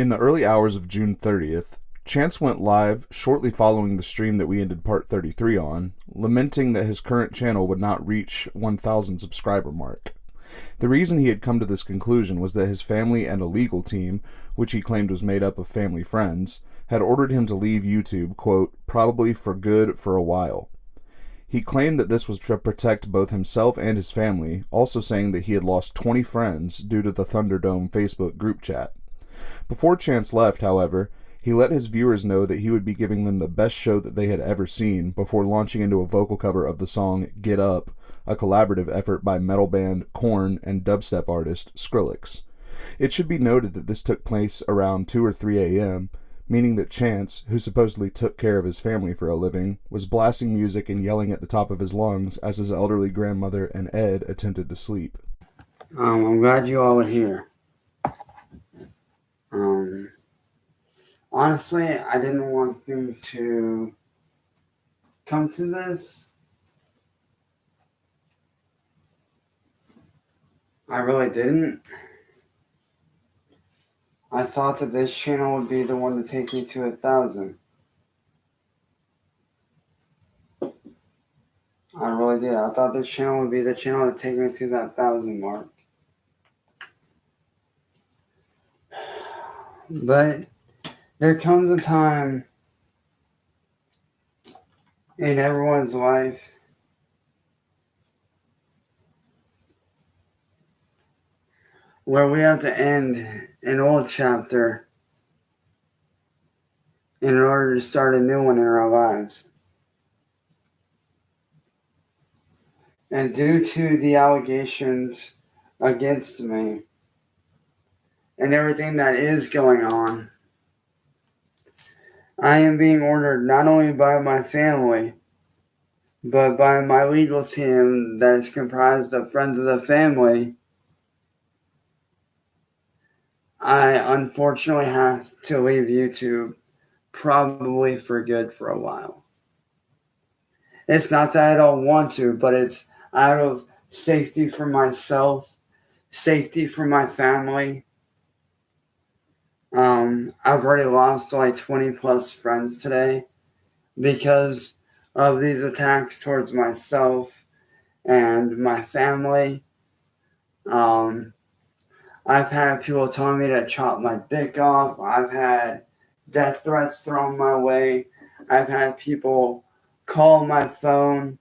In the early hours of June 30th, Chance went live shortly following the stream that we ended part 33 on, lamenting that his current channel would not reach 1,000 subscriber mark. The reason he had come to this conclusion was that his family and a legal team, which he claimed was made up of family friends, had ordered him to leave YouTube, quote, probably for good for a while. He claimed that this was to protect both himself and his family, also saying that he had lost 20 friends due to the Thunderdome Facebook group chat. Before Chance left, however, he let his viewers know that he would be giving them the best show that they had ever seen before launching into a vocal cover of the song Get Up, a collaborative effort by metal band Korn and dubstep artist Skrillex. It should be noted that this took place around 2 or 3 a.m., meaning that Chance, who supposedly took care of his family for a living, was blasting music and yelling at the top of his lungs as his elderly grandmother and Ed attempted to sleep. I'm glad you all are here. Honestly, I didn't want things to come to this. I really didn't. I thought that this channel would be the one to take me to 1,000. I really did. I thought this channel would be the channel to take me to that 1,000 mark. But there comes a time in everyone's life where we have to end an old chapter in order to start a new one in our lives. And due to the allegations against me and everything that is going on, I am being ordered not only by my family, but by my legal team that is comprised of friends of the family. I unfortunately have to leave YouTube, probably for good for a while. It's not that I don't want to, but it's out of safety for myself, safety for my family. I've already lost like 20 plus friends today because of these attacks towards myself and my family. I've had people telling me to chop my dick off. I've had death threats thrown my way. I've had people call my phone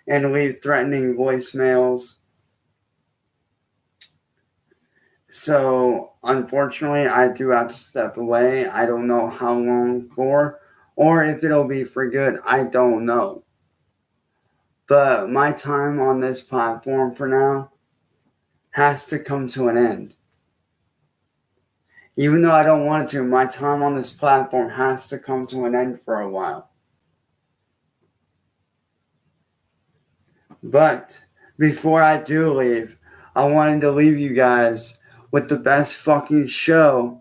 and leave threatening voicemails. So, unfortunately, I do have to step away. I don't know how long for, or if it'll be for good. I don't know. But my time on this platform for now has to come to an end. Even though I don't want it to, my time on this platform has to come to an end for a while. But before I do leave, I wanted to leave you guys with the best fucking show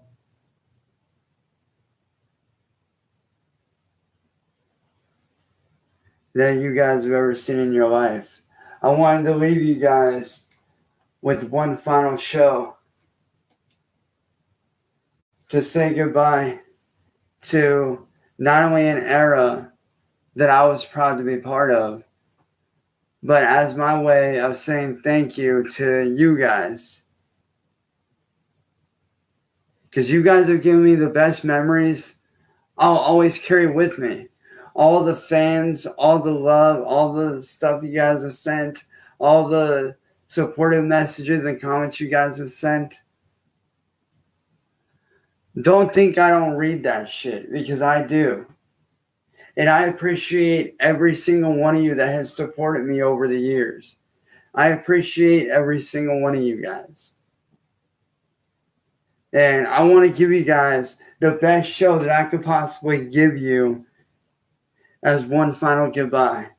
that you guys have ever seen in your life. I wanted to leave you guys with one final show to say goodbye to not only an era that I was proud to be part of, but as my way of saying thank you to you guys. Because you guys have given me the best memories I'll always carry with me. All the fans, all the love, all the stuff you guys have sent, all the supportive messages and comments you guys have sent. Don't think I don't read that shit, because I do. And I appreciate every single one of you that has supported me over the years. I appreciate every single one of you guys. And I want to give you guys the best show that I could possibly give you as one final goodbye.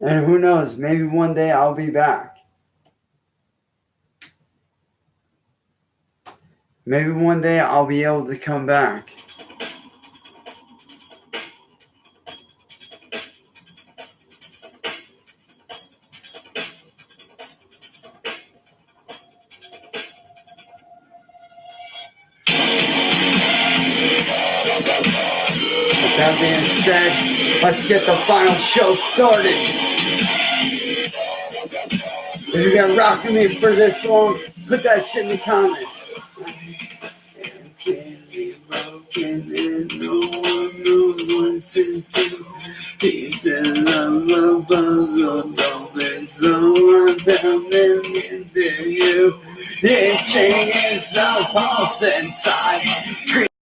And who knows, maybe one day I'll be back. Maybe one day I'll be able to come back. With that being said, let's get the final show started. If you're gonna rock with me for this long, put that shit in the comments. And no one knows what to do. Pieces of a puzzle don't make someone coming into you. It changes the pulse inside.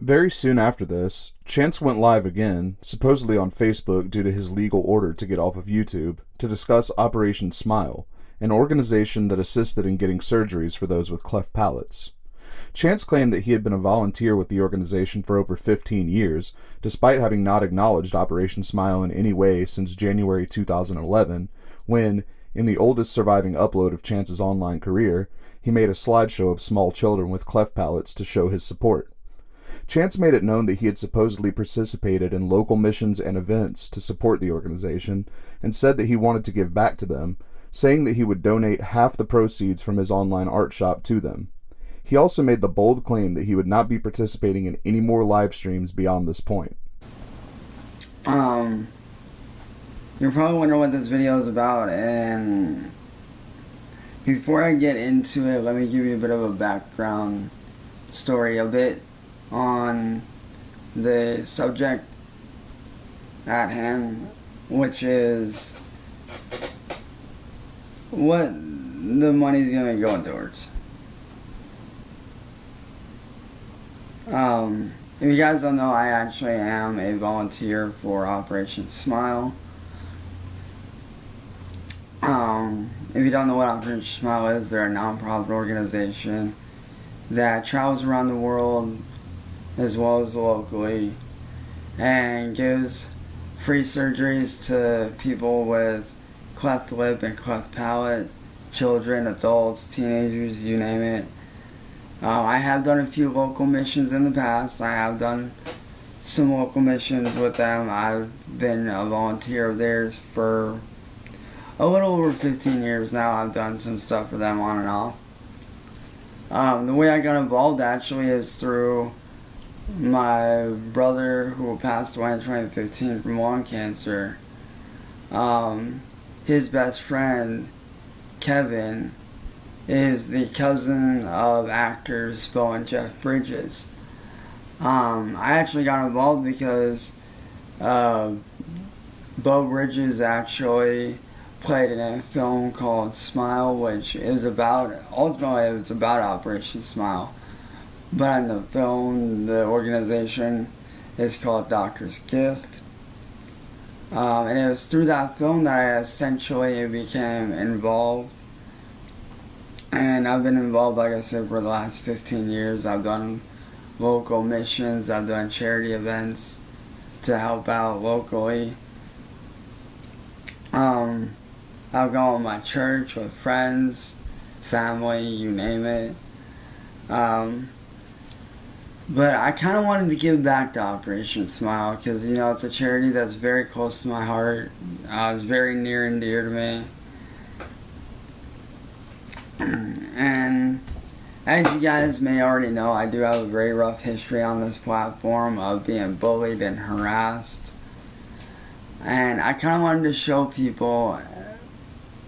Very soon after this, Chance went live again, supposedly on Facebook due to his legal order to get off of YouTube, to discuss Operation Smile, an organization that assisted in getting surgeries for those with cleft palates. Chance claimed that he had been a volunteer with the organization for over 15 years, despite having not acknowledged Operation Smile in any way since January 2011, when, in the oldest surviving upload of Chance's online career, he made a slideshow of small children with cleft palates to show his support. Chance made it known that he had supposedly participated in local missions and events to support the organization, and said that he wanted to give back to them, saying that he would donate half the proceeds from his online art shop to them. He also made the bold claim that he would not be participating in any more live streams beyond this point. You're probably wondering what this video is about, and before I get into it, let me give you a bit of a background story, a bit on the subject at hand, which is what the money's going to go towards. If you guys don't know, I actually am a volunteer for Operation Smile. If you don't know what Operation Smile is, they're a non-profit organization that travels around the world as well as locally and gives free surgeries to people with cleft lip and cleft palate, children, adults, teenagers, you name it. I have done a few local missions in the past. I have done some local missions with them. I've been a volunteer of theirs for a little over 15 years now. I've done some stuff for them on and off. The way I got involved actually is through my brother who passed away in 2015 from lung cancer. His best friend, Kevin, is the cousin of actors Bo and Jeff Bridges. I actually got involved because Bo Bridges actually played in a film called Smile, which is ultimately it was about Operation Smile. But in the film, the organization is called Doctor's Gift. And it was through that film that I essentially became involved. And I've been involved, like I said, for the last 15 years. I've done local missions, I've done charity events to help out locally. I've gone with my church, with friends, family, you name it. But I kind of wanted to give back to Operation Smile because, you know, it's a charity that's very close to my heart. It's very near and dear to me. And as you guys may already know, I do have a very rough history on this platform of being bullied and harassed. And I kind of wanted to show people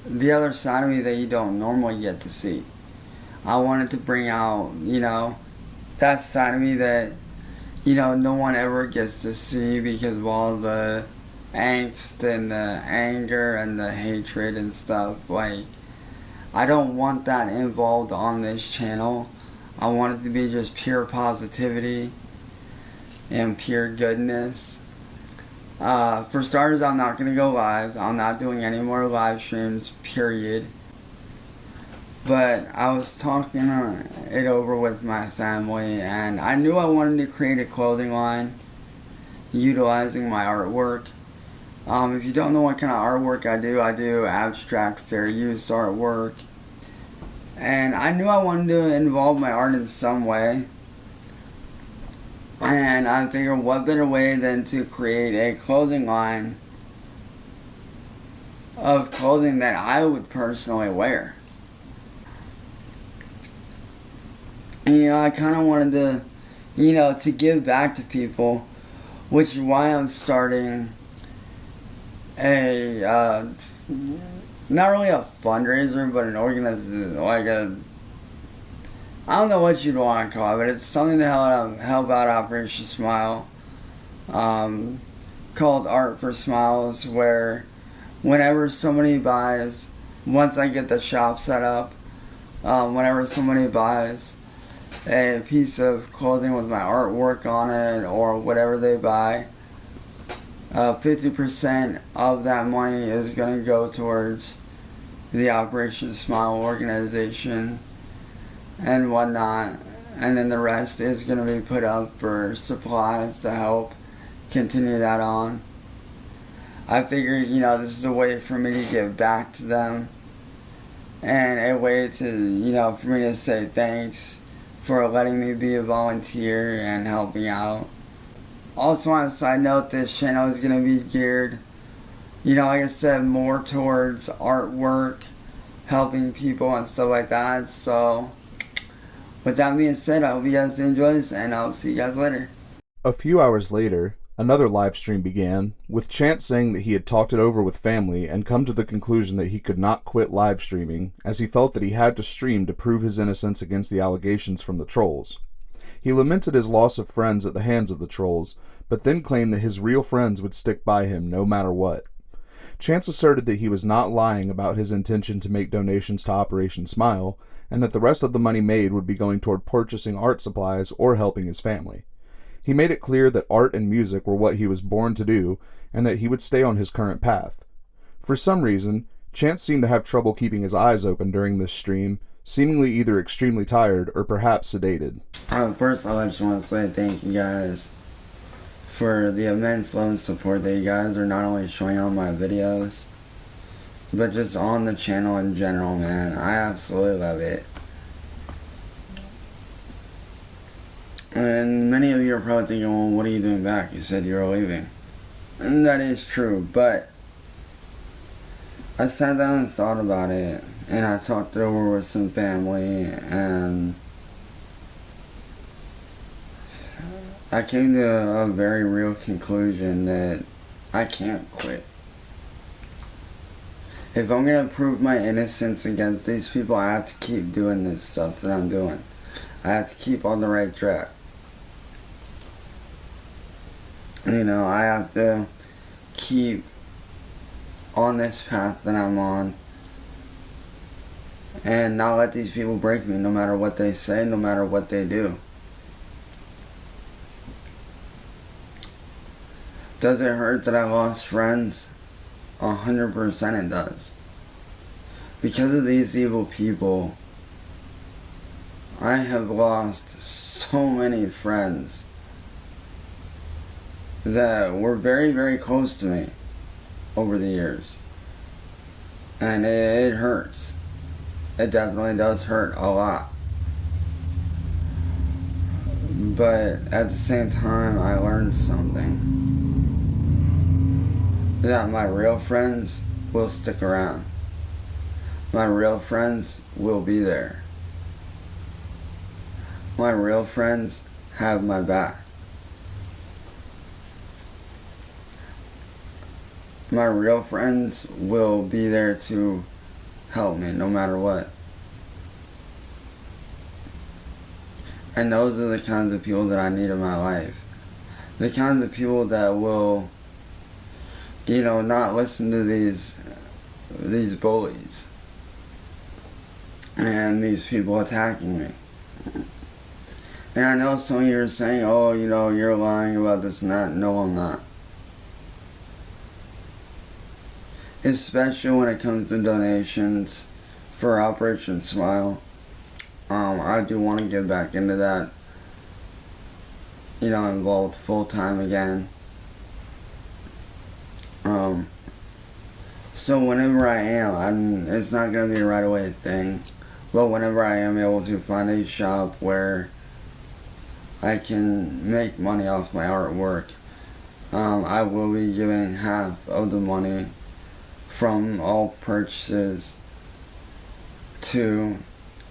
the other side of me that you don't normally get to see. I wanted to bring out, you know, that side of me that, you know, no one ever gets to see because of all the angst and the anger and the hatred and stuff. Like, I don't want that involved on this channel. I want it to be just pure positivity and pure goodness. For starters, I'm not going to go live. I'm not doing any more live streams, period. But I was talking it over with my family, and I knew I wanted to create a clothing line utilizing my artwork. If you don't know what kind of artwork I do abstract fair use artwork. And I knew I wanted to involve my art in some way. And I figured what better way than to create a clothing line of clothing that I would personally wear. And, I kind of wanted to, to give back to people, which is why I'm starting a, not really a fundraiser, but an organization, I don't know what you'd want to call it, but it's something to help out Operation Smile, called Art for Smiles, where whenever somebody buys, once I get the shop set up, whenever somebody buys a piece of clothing with my artwork on it or whatever they buy, 50% of that money is going to go towards the Operation Smile organization and whatnot, and then the rest is going to be put up for supplies to help continue that on. I figured, this is a way for me to give back to them, and a way to, for me to say thanks for letting me be a volunteer and helping out. Also, on a side note, this channel is going to be geared, like I said, more towards artwork, helping people and stuff like that. So, with that being said, I hope you guys enjoy this, and I'll see you guys later. A few hours later, another live stream began, with Chance saying that he had talked it over with family and come to the conclusion that he could not quit live streaming, as he felt that he had to stream to prove his innocence against the allegations from the trolls. He lamented his loss of friends at the hands of the trolls, but then claimed that his real friends would stick by him no matter what. Chance asserted that he was not lying about his intention to make donations to Operation Smile, and that the rest of the money made would be going toward purchasing art supplies or helping his family. He made it clear that art and music were what he was born to do, and that he would stay on his current path. For some reason, Chance seemed to have trouble keeping his eyes open during this stream, seemingly either extremely tired or perhaps sedated. First, I just want to say thank you guys for the immense love and support that you guys are not only showing on my videos, but just on the channel in general, man. I absolutely love it. And many of you are probably thinking, well, what are you doing back? You said you were leaving. And that is true, but I sat down and thought about it, and I talked it over with some family, and I came to a very real conclusion that I can't quit. If I'm going to prove my innocence against these people, I have to keep doing this stuff that I'm doing. I have to keep on the right track. I have to keep on this path that I'm on and not let these people break me, no matter what they say, no matter what they do. Does it hurt that I lost friends? 100% it does. Because of these evil people, I have lost so many friends that were very, very close to me over the years. And it hurts. It definitely does hurt a lot. But at the same time, I learned something. That my real friends will stick around. My real friends will be there. My real friends have my back. My real friends will be there to help me no matter what. And those are the kinds of people that I need in my life. The kinds of people that will, not listen to these bullies and these people attacking me. And I know some of you are saying, oh, you're lying about this and that. No, I'm not. Especially when it comes to donations for Operation Smile. I do want to get back into that. Involved full time again. So whenever I am, it's not going to be a right away thing. But whenever I am able to find a shop where I can make money off my artwork. I will be giving half of the money from all purchases to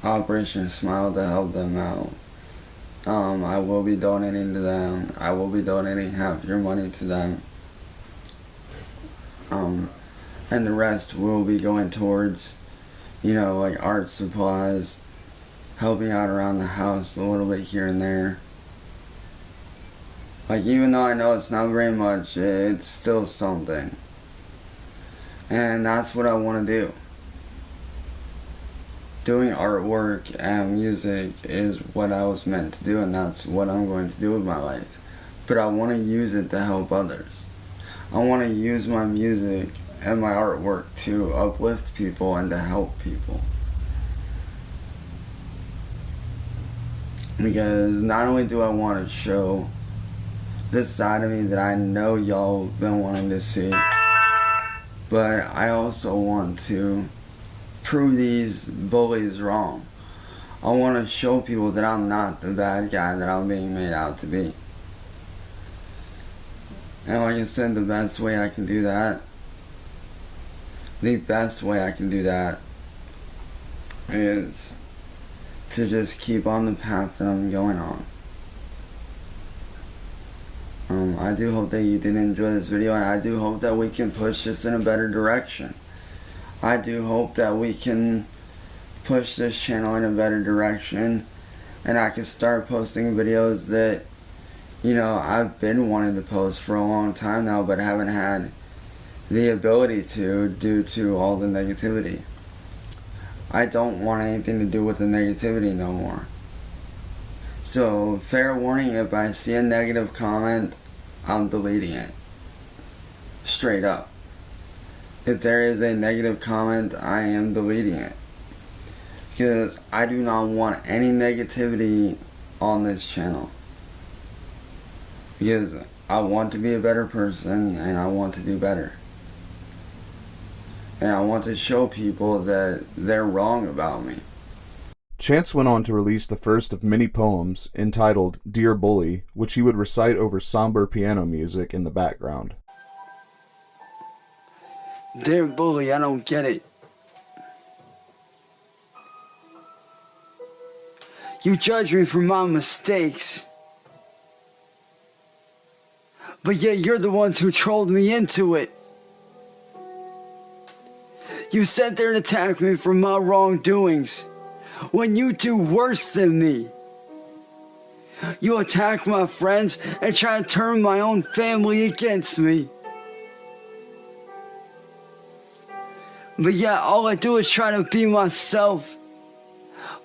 Operation Smile to help them out. I will be donating to them. I will be donating half your money to them. And the rest will be going towards, like art supplies, helping out around the house a little bit here and there. Like, even though I know it's not very much, it's still something. And that's what I want to do. Doing artwork and music is what I was meant to do, and that's what I'm going to do with my life. But I want to use it to help others. I want to use my music and my artwork to uplift people and to help people. Because not only do I want to show this side of me that I know y'all have been wanting to see, but I also want to prove these bullies wrong. I want to show people that I'm not the bad guy that I'm being made out to be. And like I said, the best way I can do that is to just keep on the path that I'm going on. I do hope that you did enjoy this video, and I do hope that we can push this in a better direction. I do hope that we can push this channel in a better direction, and I can start posting videos that, I've been wanting to post for a long time now, but haven't had the ability to due to all the negativity. I don't want anything to do with the negativity no more. So, fair warning, if I see a negative comment, I'm deleting it. Straight up. If there is a negative comment, I am deleting it. Because I do not want any negativity on this channel. Because I want to be a better person, and I want to do better. And I want to show people that they're wrong about me. Chance went on to release the first of many poems entitled Dear Bully, which he would recite over somber piano music in the background. Dear bully, I don't get it. You judge me for my mistakes, but yet you're the ones who trolled me into it. You sat there and attacked me for my wrongdoings when you do worse than me. You attack my friends and try to turn my own family against me. But yet all I do is try to be myself.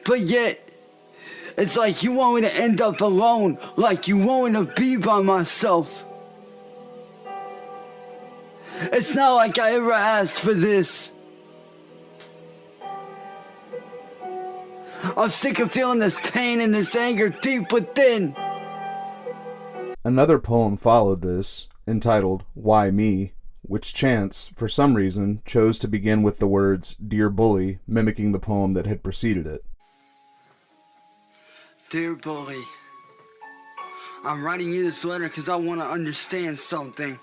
But yet it's like you want me to end up alone, like you want me to be by myself. It's not like I ever asked for this. I'm sick of feeling this pain and this anger deep within. Another poem followed this, entitled Why Me, which Chance, for some reason, chose to begin with the words Dear Bully, mimicking the poem that had preceded it. Dear bully, I'm writing you this letter because I want to understand something.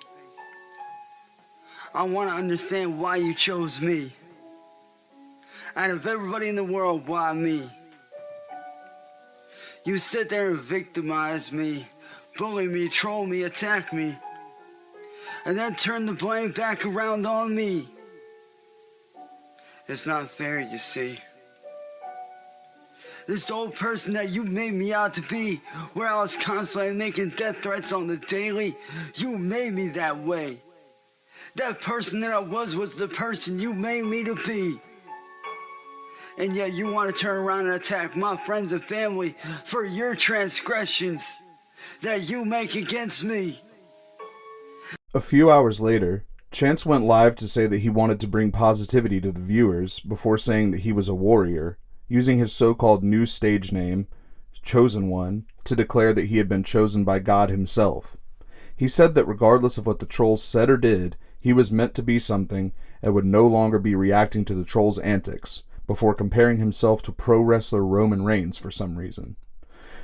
I want to understand why you chose me. Out of everybody in the world, why me? You sit there and victimize me, bully me, troll me, attack me, and then turn the blame back around on me. It's not fair, you see. This old person that you made me out to be, where I was constantly making death threats on the daily, you made me that way. That person that I was the person you made me to be. And yet you want to turn around and attack my friends and family for your transgressions that you make against me. A few hours later, Chance went live to say that he wanted to bring positivity to the viewers before saying that he was a warrior, using his so-called new stage name, Chosen One, to declare that he had been chosen by God himself. He said that regardless of what the trolls said or did, he was meant to be something and would no longer be reacting to the trolls' antics, before comparing himself to pro wrestler Roman Reigns for some reason.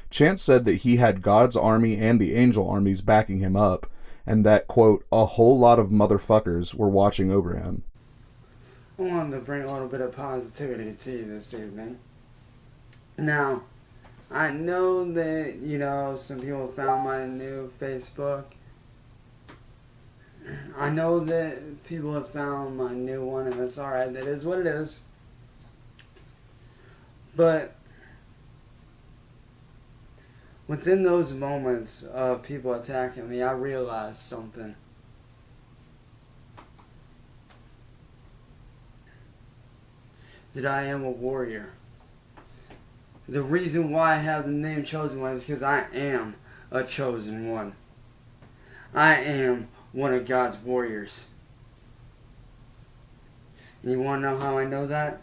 Chance said that he had God's army and the angel armies backing him up, and that, quote, a whole lot of motherfuckers were watching over him. I wanted to bring a little bit of positivity to you this evening. Now, I know that, some people found my new Facebook. I know that people have found my new one, and that's alright. It is what it is. But within those moments of people attacking me, I realized something. That I am a warrior. The reason why I have the name Chosen One is because I am a chosen one. I am one of God's warriors. And you want to know how I know that?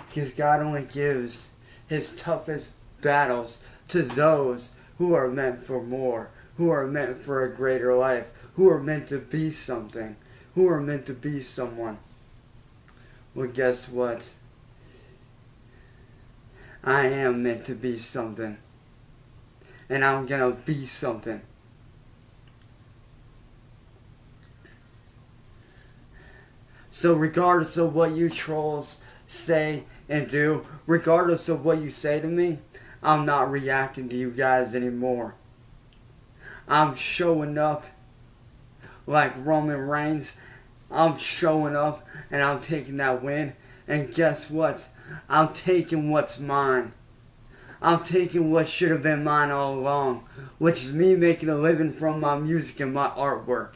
Because God only gives His toughest battles to those who are meant for more, who are meant for a greater life, who are meant to be something, who are meant to be someone. Well, guess what? I am meant to be something. And I'm gonna be something. So regardless of what you trolls say and do, regardless of what you say to me, I'm not reacting to you guys anymore. I'm showing up like Roman Reigns. I'm showing up and I'm taking that win. And guess what? I'm taking what's mine. I'm taking what should have been mine all along, which is me making a living from my music and my artwork.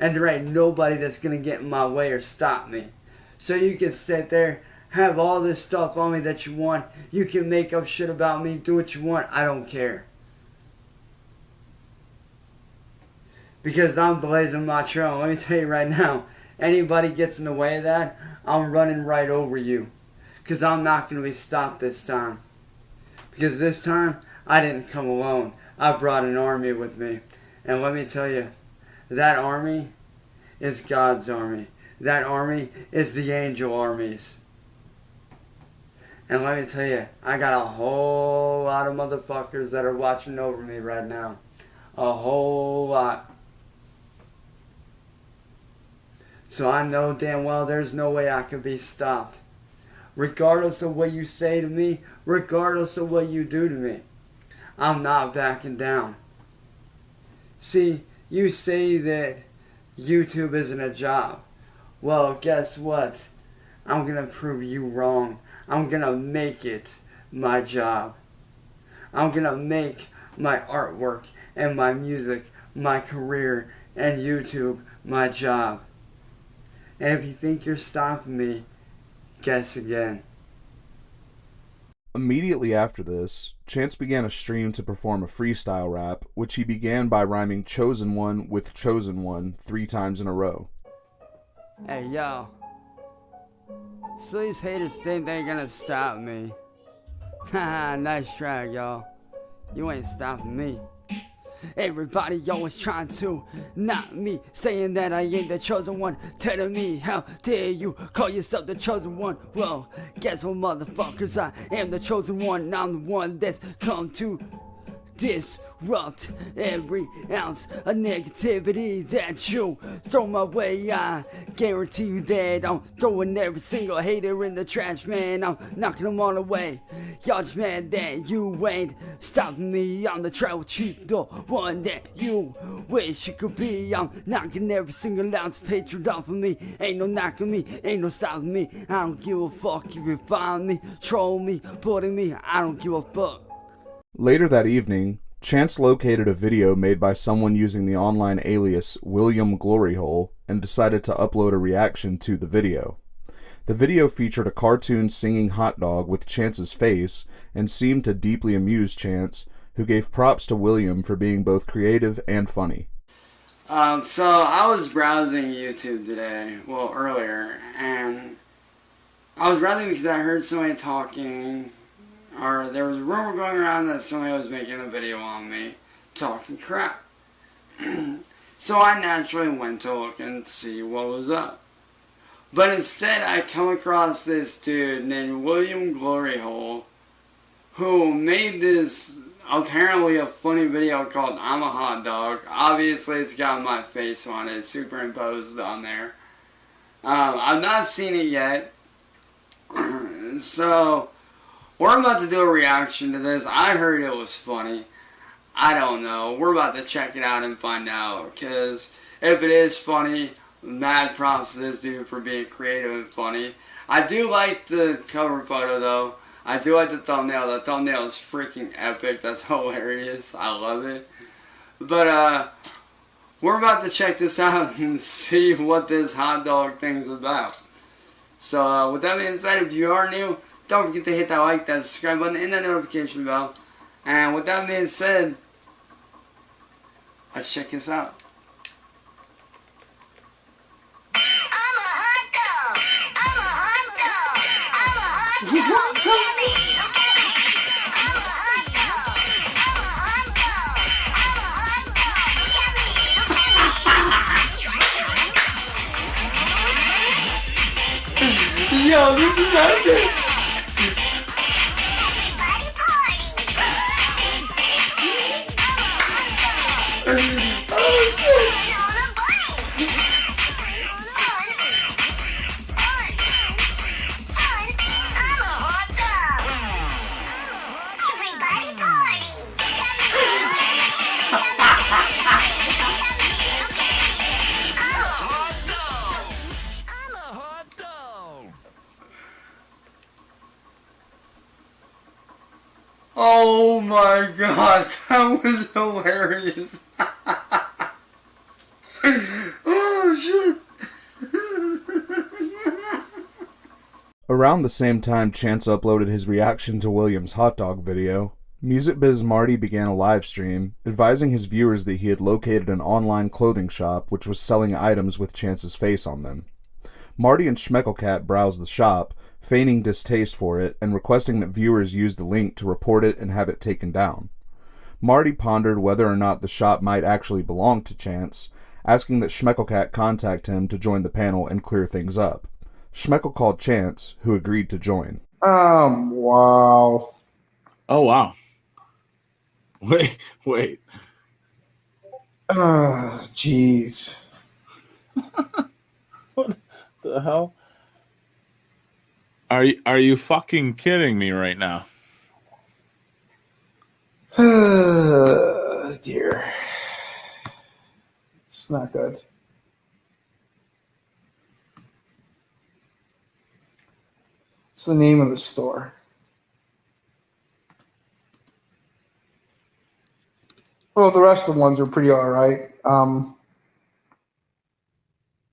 And there ain't nobody that's gonna get in my way or stop me. So you can sit there, have all this stuff on me that you want. You can make up shit about me, do what you want. I don't care. Because I'm blazing my trail. Let me tell you right now, anybody gets in the way of that, I'm running right over you. Because I'm not going to be stopped this time. Because this time, I didn't come alone. I brought an army with me. And let me tell you, that army is God's army. That army is the angel armies. And let me tell you, I got a whole lot of motherfuckers that are watching over me right now. A whole lot. So I know damn well there's no way I can be stopped. Regardless of what you say to me, regardless of what you do to me, I'm not backing down. See, you say that YouTube isn't a job. Well, guess what? I'm gonna prove you wrong. I'm gonna make it my job. I'm gonna make my artwork and my music, my career, and YouTube my job. And if you think you're stopping me, guess again. Immediately after this, Chance began a stream to perform a freestyle rap, which he began by rhyming Chosen One with Chosen One 3 times in a row. Hey, yo. So these haters think they're gonna stop me. Haha, nice try, y'all. You ain't stopping me. Everybody always trying to knock me, saying that I ain't the chosen one, telling me how dare you call yourself the chosen one. Well, guess what, motherfuckers, I am the chosen one. I'm the one that's come to disrupt every ounce of negativity that you throw my way. I guarantee you that I'm throwing every single hater in the trash, man. I'm knocking them all away. Y'all just mad that you ain't stopping me on the trail with you, the one that you wish you could be. I'm knocking every single ounce of hatred off of me. Ain't no knocking me, ain't no stopping me. I don't give a fuck if you find me, troll me, putting me, I don't give a fuck. Later that evening, Chance located a video made by someone using the online alias William Gloryhole and decided to upload a reaction to the video. The video featured a cartoon singing hot dog with Chance's face and seemed to deeply amuse Chance, who gave props to William for being both creative and funny. So I was browsing YouTube today, well earlier, and I was browsing because I heard somebody talking, or there was a rumor going around that somebody was making a video on me talking crap. So I naturally went to look and see what was up. But instead I come across this dude named William Gloryhole, who made this apparently a funny video called "I'm a Hot Dog." Obviously, it's got my face on it, superimposed on there. I've not seen it yet, so we're about to do a reaction to this. I heard it was funny. I don't know. We're about to check it out and find out, because if it is funny, mad props to this dude for being creative and funny. I do like the cover photo though. I do like the thumbnail. The thumbnail is freaking epic. That's hilarious. I love it. But we're about to check this out and see what this hot dog thing's about. So with that being said, if you are new, don't forget to hit that like, that subscribe button, and that notification bell. And with that being said, let's check this out. Yo, this is epic! Oh shit! Oh my god, that was hilarious. Oh shit. Around the same time Chance uploaded his reaction to William's hot dog video, Music Biz Marty began a live stream, advising his viewers that he had located an online clothing shop which was selling items with Chance's face on them. Marty and Schmecklecat browsed the shop, feigning distaste for it and requesting that viewers use the link to report it and have it taken down. Marty pondered whether or not the shop might actually belong to Chance, asking that Schmecklecat contact him to join the panel and clear things up. Schmeckle called Chance, who agreed to join. Wow. Oh, wow. Wait. Jeez. What the hell? Are you fucking kidding me right now? Dear. It's not good. It's the name of the store. Well, the rest of the ones are pretty all right.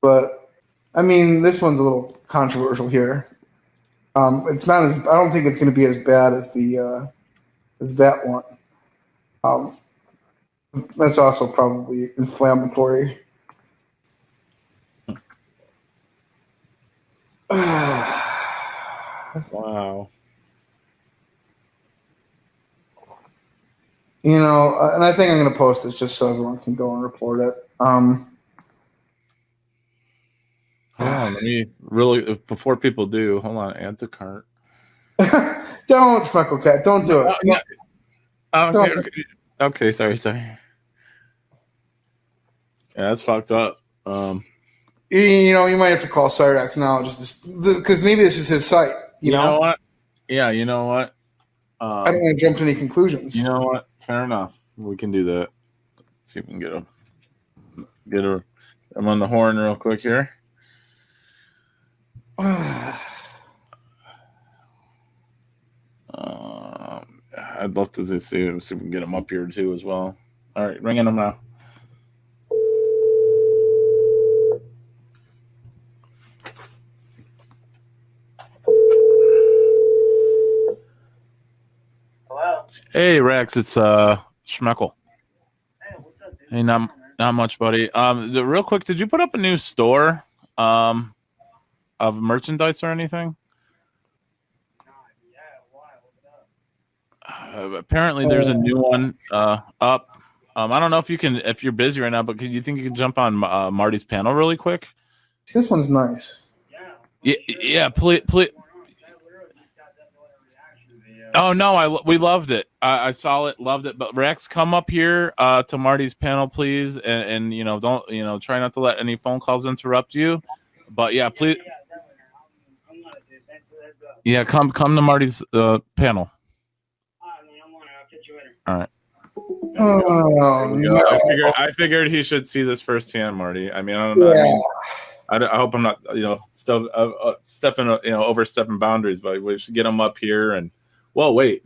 But, I mean, this one's a little controversial here. It's not as, I don't think it's going to be as bad as the as that one. That's also probably inflammatory. Wow. You know, and I think I'm going to post this just so everyone can go and report it. Hold on, let me really, before people do, hold on, add to cart. Don't, Schmecklecat, don't do it. Okay, sorry. Yeah, that's fucked up. You know, you might have to call Cyrax now, just because maybe this is his site. You know what? Yeah, you know what? I don't want to jump to any conclusions. You know what? Fair enough. We can do that. Let's see if we can get a. I'm on the horn real quick here. I'd love to see if we can get him up here too as well. All right, ringing him now. Hello. Hey Rex, it's Schmeckle. Hey, what's up, dude? Hey, not much, buddy. Real quick, did you put up a new store of merchandise or anything? Apparently there's a new one up. I don't know if you're busy right now, but you think you can jump on Marty's panel really quick? This one's nice. Yeah, please. Oh no, we loved it. I saw it, loved it. But Rex, come up here to Marty's panel, please, and don't try not to let any phone calls interrupt you. But yeah, please, Yeah, definitely. I'm gonna do. Thanks for the heads up. yeah, come to Marty's panel. All right, man. I'm on it. I'll catch you later. All right. Oh, no. I figured he should see this firsthand, Marty. I mean, I don't know. Yeah. I hope I'm not, stepping, overstepping boundaries, but we should get him up here. And wait,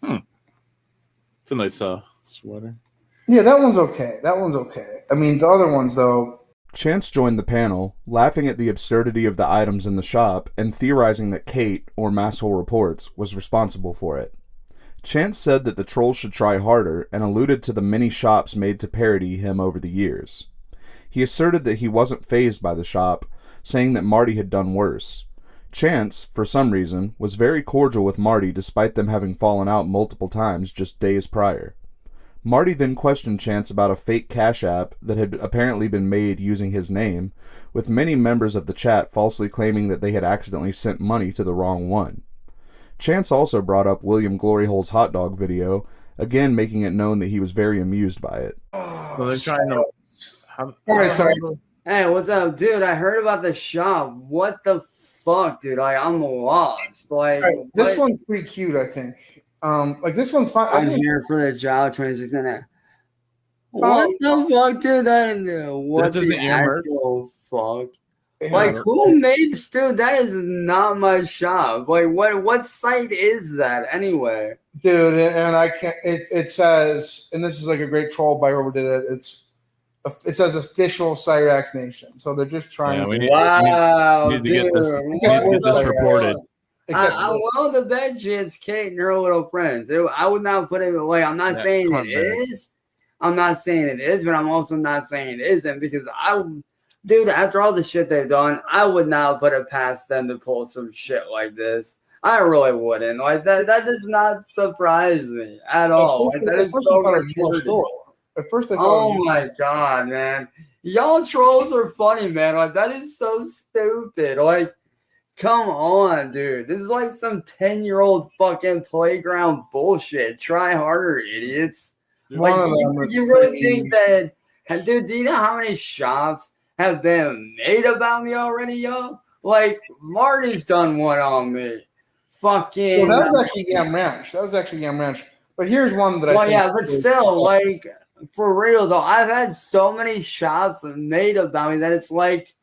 it's a nice sweater. Yeah, that one's okay. That one's okay. I mean, the other ones though. Chance joined the panel, laughing at the absurdity of the items in the shop and theorizing that Kate, or Masshole Reports, was responsible for it. Chance said that the trolls should try harder and alluded to the many shops made to parody him over the years. He asserted that he wasn't fazed by the shop, saying that Marty had done worse. Chance, for some reason, was very cordial with Marty despite them having fallen out multiple times just days prior. Marty then questioned Chance about a fake Cash App that had apparently been made using his name, with many members of the chat falsely claiming that they had accidentally sent money to the wrong one. Chance also brought up William Gloryhole's hot dog video, again making it known that he was very amused by it. So they're trying to. All right, sorry. Hey, what's up, dude? I heard about the shop. What the fuck, dude? Like, I'm lost. Like, All right, this what? one's pretty cute, I think. Like this one's fine. I'm here for the job 2016. What the fuck, dude? What This isn't the your actual fuck? Yeah. Like, who made this, dude? That is not my shop. Like, what site is that anyway? Dude, and I can't. It says, and this is like a great troll by whoever did it. It says official Cyrax Nation, so they're just trying. Yeah, to we need, Wow, we need to get this. dude. We need to get this reported. I'm willing to bet you it's Kate and her little friends. I would not put it away. I'm not saying it is. I'm not saying it is, but I'm also not saying it isn't because dude, after all the shit they've done, I would not put it past them to pull some shit like this. I really wouldn't. Like that does not surprise me at all. Like, that is so retarded. At first, I thought. Oh my god, man! Y'all trolls are funny, man. Like that is so stupid. Like, come on, dude. This is like some 10-year-old fucking playground bullshit. Try harder, idiots. Like, you really think that? Dude, do you know how many shops have been made about me already, yo? Like, Marty's done one on me. Fucking. Well, that was actually Yam Ranch. But here's one that I. Well, yeah, but still, like. For real though, I've had so many shots made about me that it's like,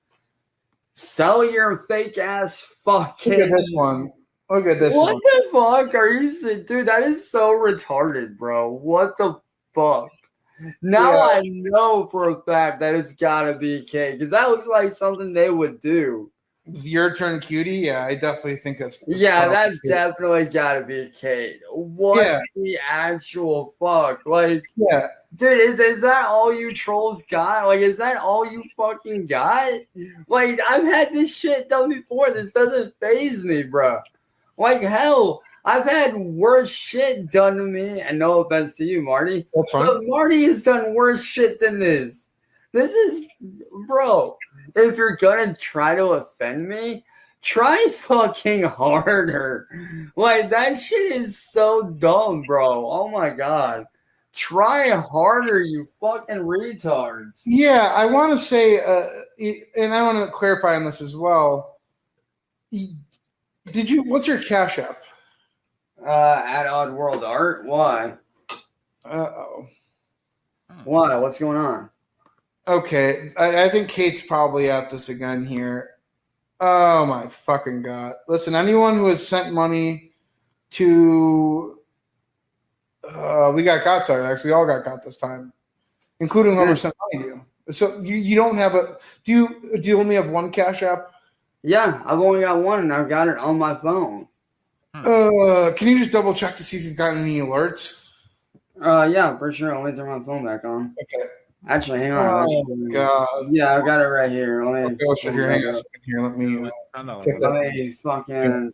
sell your fake ass fucking. Look at this one. Look at this one. What the fuck are you, dude? That is so retarded, bro. What the fuck? Now I know for a fact that it's gotta be Kate because that looks like something they would do. Your turn, cutie. Yeah, I definitely think that's definitely gotta be Kate. What the actual fuck? Like, dude, is that all you trolls got? Like, is that all you fucking got? Like, I've had this shit done before. This doesn't faze me, bro. Like, hell, I've had worse shit done to me, and no offense to you, Marty. That's fine. But Marty has done worse shit than this. This is, bro, if you're gonna try to offend me, try fucking harder. Like, that shit is so dumb, bro. Oh my god. Try harder, you fucking retards. Yeah, I want to say, and I want to clarify on this as well. What's your Cash App? At Oddworld Art? Why? Uh-oh. Why? What's going on? Okay, I think Kate's probably at this again here. Oh my fucking god. Listen, anyone who has sent money to... we got Cyrax. We all got this time, including whoever sent money to you. So you don't have a... Do you only have one Cash App? Yeah, I've only got one, and I've got it on my phone. Can you just double check to see if you've gotten any alerts? Yeah, for sure. Let me turn my phone back on. Okay. Actually, hang on. Oh god. Yeah, I got it right here. Let me. Okay, hang on a second here. Let me fucking.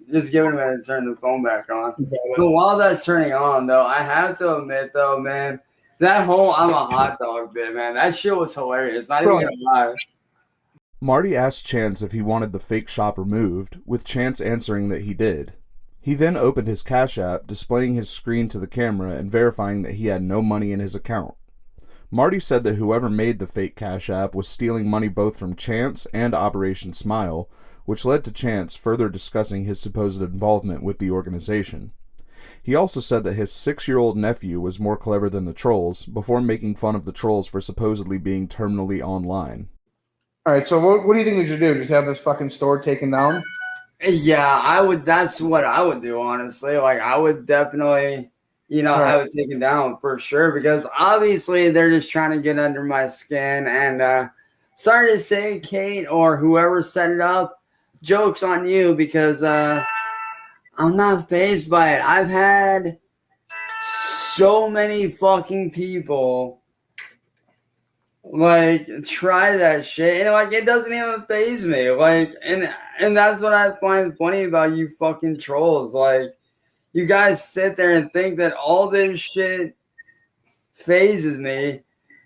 Just give it a minute to turn the phone back on. But while that's turning on, though, I have to admit, though, man, that whole "I'm a hot dog" bit, man, that shit was hilarious. Not even gonna lie. Marty asked Chance if he wanted the fake shop removed, with Chance answering that he did. He then opened his Cash App, displaying his screen to the camera and verifying that he had no money in his account. Marty said that whoever made the fake Cash App was stealing money both from Chance and Operation Smile, which led to Chance further discussing his supposed involvement with the organization. He also said that his 6-year-old nephew was more clever than the trolls, before making fun of the trolls for supposedly being terminally online. All right, so what do you think we should do? Just have this fucking store taken down? Yeah, I would. That's what I would do, honestly. Like, I would definitely, have it taken down for sure, because obviously they're just trying to get under my skin. And sorry to say, Kate, or whoever set it up, joke's on you, because I'm not fazed by it. I've had so many fucking people like try that shit, and like it doesn't even faze me. Like, and that's what I find funny about you fucking trolls. Like, you guys sit there and think that all this shit phases me.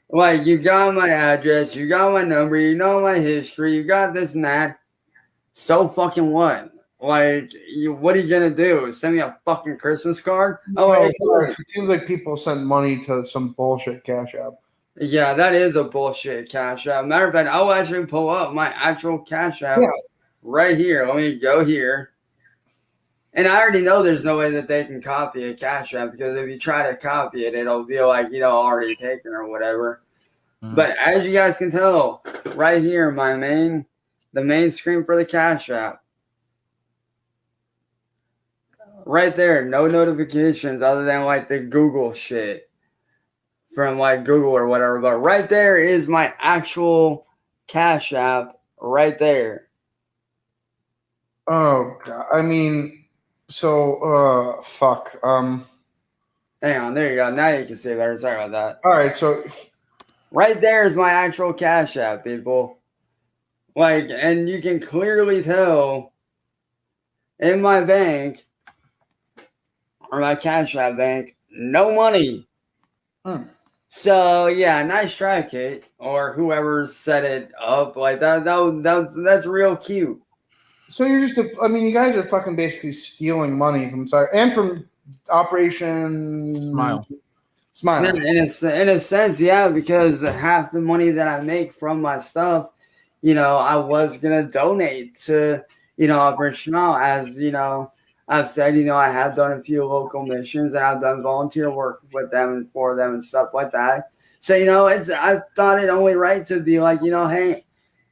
Like, you got my address, you got my number, you know my history, you got this and that. So fucking what? Like, what are you gonna do? Send me a fucking Christmas card? Oh, it seems like people send money to some bullshit Cash App. Yeah, that is a bullshit Cash App. Matter of fact, I'll actually pull up my actual Cash App right here. Let me go here. And I already know there's no way that they can copy a Cash App, because if you try to copy it, it'll be like, already taken or whatever. Mm-hmm. But as you guys can tell, right here, the main screen for the Cash App. Right there, no notifications other than like the Google shit from like Google or whatever. But right there is my actual Cash App right there. Oh God! I mean, so fuck. Hang on, there you go. Now you can see better. Sorry about that. All right, so right there is my actual Cash App, people. Like, and you can clearly tell in my bank, or my Cash App bank, no money. So yeah, nice try, Kate, or whoever set it up. Like that's real cute. So you're just you guys are fucking basically stealing money from Operation Smile. In a sense, yeah, because half the money that I make from my stuff, I was gonna donate to, Operation Smile, as I've said, I have done a few local missions, and I've done volunteer work with them and for them and stuff like that. So, I thought it only right to be like, hey,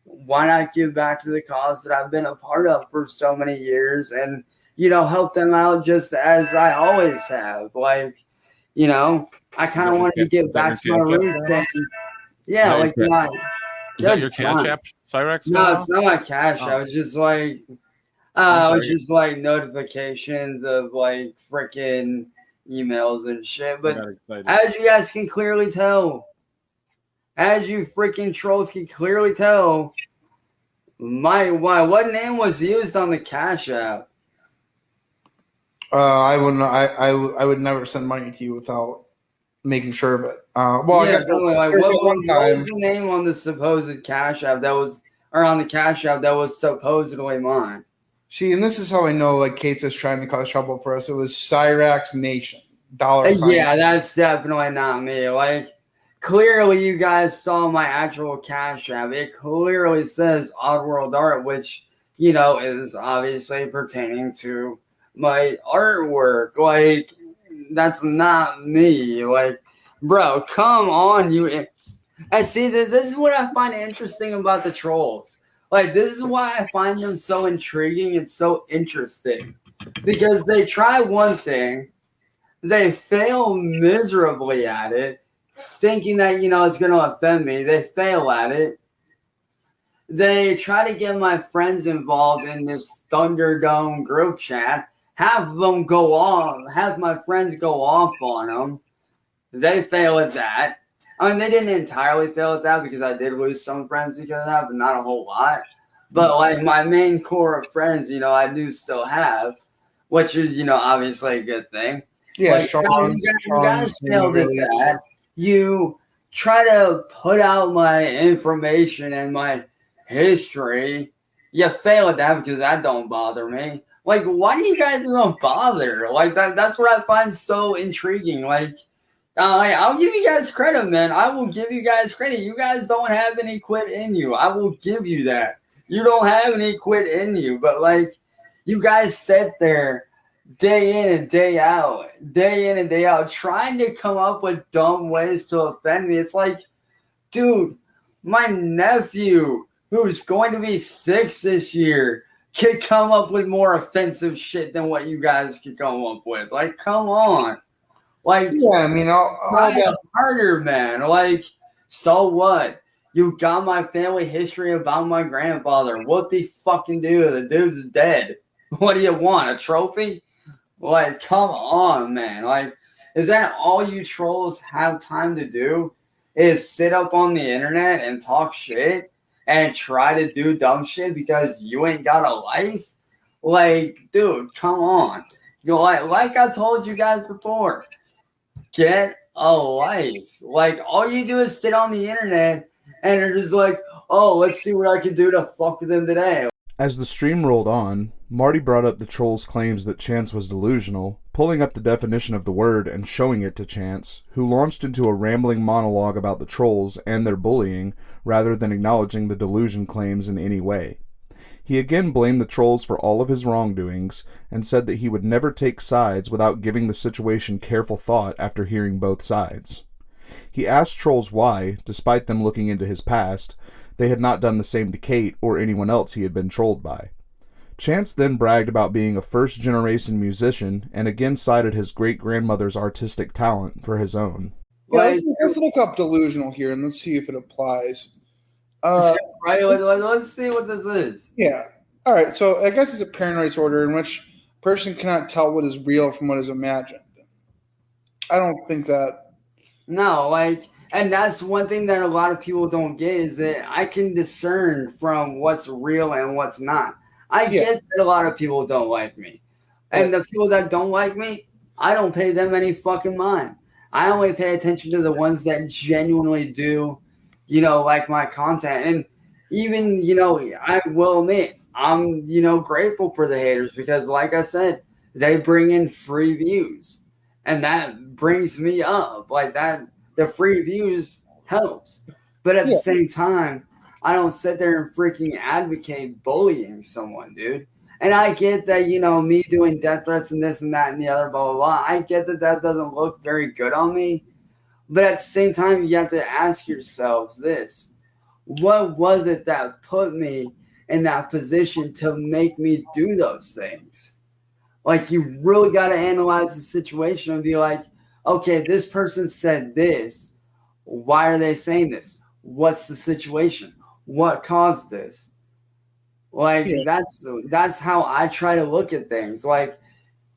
why not give back to the cause that I've been a part of for so many years, and, help them out just as I always have. Like, I kind of wanted to give back to my roots. Yeah, like, is that your Cash App, Cyrex? No, it's not my Cash App. I was just like, it was just like notifications of like freaking emails and shit. But as you guys can clearly tell, as you freaking trolls can clearly tell, what name was used on the Cash App? I wouldn't. I would never send money to you without making sure. But I guess what was the name on the supposed Cash App on the Cash App that was supposedly mine? See, and this is how I know, like, Kate's just trying to cause trouble for us. It was Cyrax Nation. $. Yeah, that's definitely not me. Like, clearly you guys saw my actual Cash App. It clearly says Oddworld Art, which, is obviously pertaining to my artwork. Like, that's not me. Like, bro, come on. I see that this is what I find interesting about the trolls. Like, this is why I find them so intriguing and so interesting. Because they try one thing, they fail miserably at it, thinking that, it's going to offend me. They fail at it. They try to get my friends involved in this Thunderdome group chat, have my friends go off on them. They fail at that. I mean, they didn't entirely fail at that, because I did lose some friends because of that, but not a whole lot. But, like, my main core of friends, I do still have, which is, obviously a good thing. Yeah, like, you guys failed at that. You try to put out my information and my history. You fail at that because that don't bother me. Like, why do you guys even bother? Like that's what I find so intriguing. Like, I'll give you guys credit, man. I will give you guys credit. You guys don't have any quit in you. I will give you that. You don't have any quit in you, but like, you guys sit there day in and day in and day out, trying to come up with dumb ways to offend me. It's like, dude, my nephew, who's going to be 6 this year, could come up with more offensive shit than what you guys could come up with. Like, come on. Like, Yeah, I mean, all try that. harder, man. Like, so what? You got my family history about my grandfather. What the fucking do? The dude's dead. What do you want? A trophy? Like, come on, man. Like, is that all you trolls have time to do? Is sit up on the internet and talk shit and try to do dumb shit because you ain't got a life? Like, dude, come on. Like I told you guys before, get a life. Like, all you do is sit on the internet and you're just like, oh, let's see what I can do to fuck with them today. As the stream rolled on, Marty brought up the troll's claims that Chance was delusional, pulling up the definition of the word and showing it to Chance, who launched into a rambling monologue about the trolls and their bullying, rather than acknowledging the delusion claims in any way. He again blamed the trolls for all of his wrongdoings, and said that he would never take sides without giving the situation careful thought after hearing both sides. He asked trolls why, despite them looking into his past, they had not done the same to Kate or anyone else he had been trolled by. Chance then bragged about being a first-generation musician and again cited his great-grandmother's artistic talent for his own. Yeah, let's look up delusional here and let's see if it applies. Right, let's see what this is. Yeah. All right, so I guess it's a paranoid disorder in which a person cannot tell what is real from what is imagined. I don't think that... No, like, and that's one thing that a lot of people don't get is that I can discern from what's real and what's not. I get that a lot of people don't like me. And the people that don't like me, I don't pay them any fucking mind. I only pay attention to the ones that genuinely do, like my content. And even, I will admit, I'm, grateful for the haters because, like I said, they bring in free views. And that brings me up. Like that, the free views helps. But at the same time, I don't sit there and freaking advocate bullying someone, dude. And I get that, me doing death threats and this and that and the other, blah, blah, blah. I get that that doesn't look very good on me. But at the same time, you have to ask yourselves this. What was it that put me in that position to make me do those things? Like, you really got to analyze the situation and be like, okay, this person said this. Why are they saying this? What's the situation? What caused this? Like, that's how I try to look at things. Like,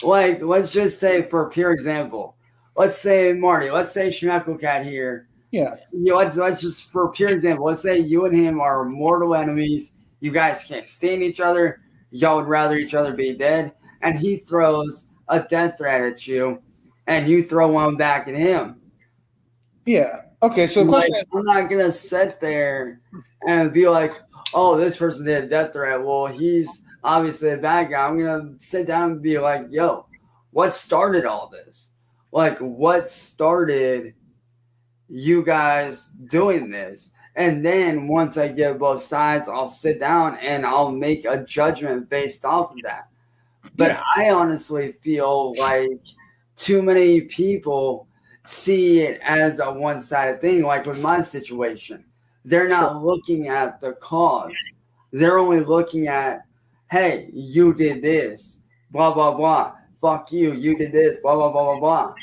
let's just say, for pure example, let's say Marty, let's say Schmecklecat here. Yeah. Let's just, for pure example, let's say you and him are mortal enemies. You guys can't stand each other. Y'all would rather each other be dead. And he throws a death threat at you, and you throw one back at him. Yeah. Okay, so the question I'm not going to sit there and be like, oh, this person did a death threat. Well, he's obviously a bad guy. I'm going to sit down and be like, yo, what started all this? Like, what started you guys doing this? And then once I get both sides, I'll sit down and I'll make a judgment based off of that. But I honestly feel like too many people see it as a one-sided thing, like with my situation. They're not looking at the cause. They're only looking at, hey, you did this, blah, blah, blah. Fuck you, you did this, blah, blah, blah, blah, blah.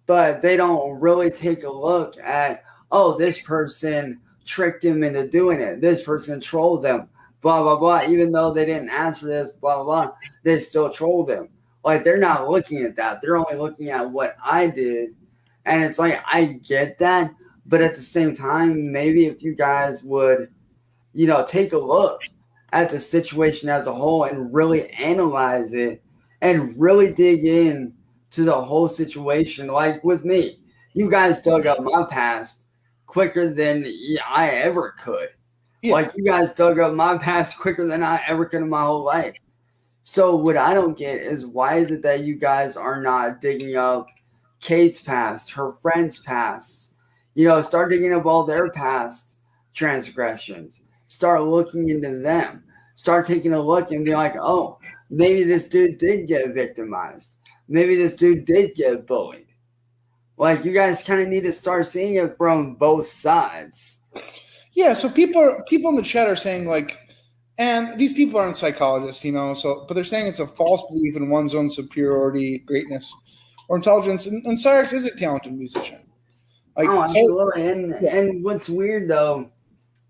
But they don't really take a look at, oh, this person tricked him into doing it. This person trolled them, blah, blah, blah. Even though they didn't ask for this, blah, blah, blah, they still trolled him. Like, they're not looking at that. They're only looking at what I did. And it's like, I get that. But at the same time, maybe if you guys would, take a look at the situation as a whole and really analyze it and really dig in to the whole situation. Like with me, you guys dug up my past quicker than I ever could. Yeah. Like, you guys dug up my past quicker than I ever could in my whole life. So what I don't get is why is it that you guys are not digging up Kate's past, her friends' past? Start digging up all their past transgressions. Start looking into them. Start taking a look and be like, oh, maybe this dude did get victimized. Maybe this dude did get bullied. Like, you guys kind of need to start seeing it from both sides. Yeah, so people in the chat are saying, like, and these people aren't psychologists, but they're saying it's a false belief in one's own superiority, greatness, or intelligence. And Cyrix is a talented musician. Like, absolutely. And what's weird, though,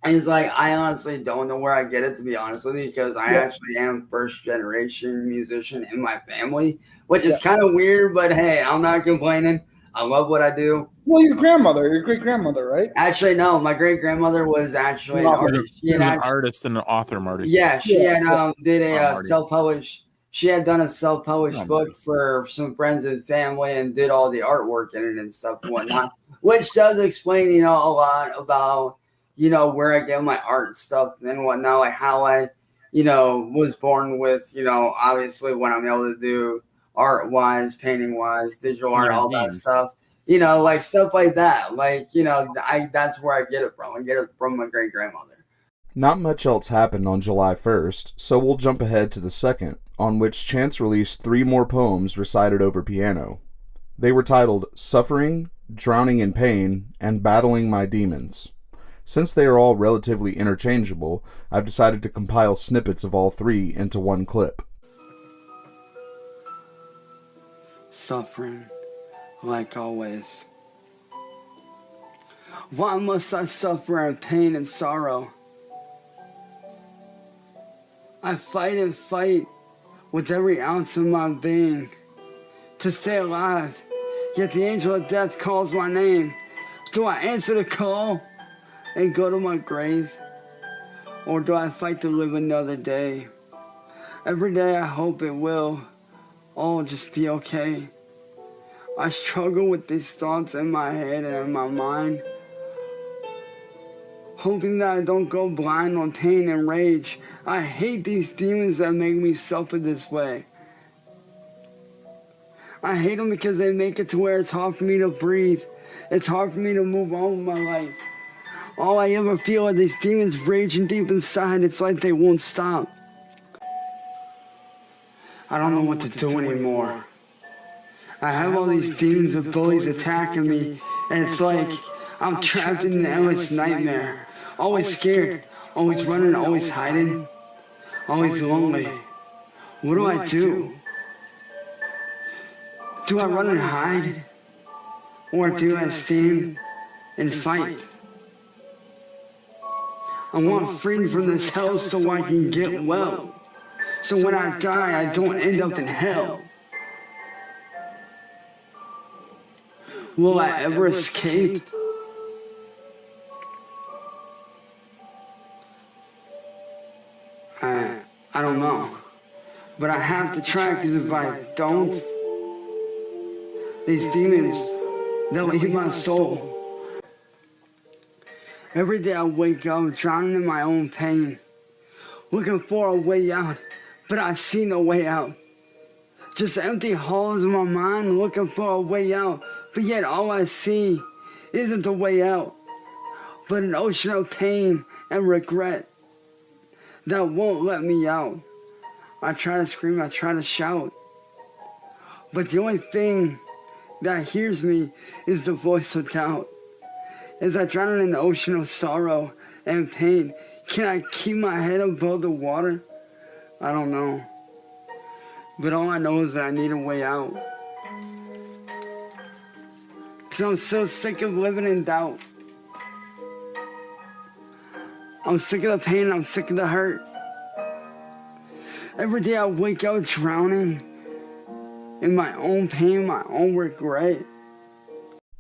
is, like, I honestly don't know where I get it, to be honest with you, because I actually am first-generation musician in my family, which is kind of weird, but hey, I'm not complaining. I love what I do. Well, your great-grandmother, right? Actually, no. My great-grandmother was actually an artist. She was an artist and an author, Marty. Yeah, she had did a self-published. She had done a self-published book for some friends and family and did all the artwork in it and stuff and whatnot, which does explain, a lot about, where I get my art and stuff and whatnot, like how I, was born with, obviously what I'm able to do art-wise, painting-wise, digital art, all that stuff. Like stuff like that. Like, that's where I get it from. I get it from my great-grandmother. Not much else happened on July 1st, so we'll jump ahead to the 2nd, on which Chance released 3 more poems recited over piano. They were titled Suffering, Drowning in Pain, and Battling My Demons. Since they are all relatively interchangeable, I've decided to compile snippets of all 3 into one clip. Suffering, like always. Why must I suffer in pain and sorrow? I fight and fight with every ounce of my being to stay alive, yet the angel of death calls my name. Do I answer the call and go to my grave, or do I fight to live another day? Every day I hope it will all just be okay. I struggle with these thoughts in my head and in my mind, hoping that I don't go blind on pain and rage. I hate these demons that make me suffer this way. I hate them because they make it to where it's hard for me to breathe. It's hard for me to move on with my life. All I ever feel are these demons raging deep inside. It's like they won't stop. I don't know what to do anymore. I have all these demons of bullies attacking me, and it's like I'm trapped in an endless nightmare. Always scared, always running, always hiding, always lonely. What do I do? Do I run and hide? Or do I stand and fight? I want freedom from this hell so I can get well. So when I die, I don't end up in hell. Will I ever escape? I don't know. But I have to try, because if I don't, these demons, they'll eat my soul. Every day I wake up drowning in my own pain, looking for a way out, but I see no way out. Just empty halls in my mind looking for a way out, but yet all I see isn't a way out, but an ocean of pain and regret that won't let me out. I try to scream, I try to shout, but the only thing that hears me is the voice of doubt. As I drown in an ocean of sorrow and pain, can I keep my head above the water? I don't know. But all I know is that I need a way out. Because I'm so sick of living in doubt. I'm sick of the pain, I'm sick of the hurt. Every day I wake up drowning in my own pain, my own regret.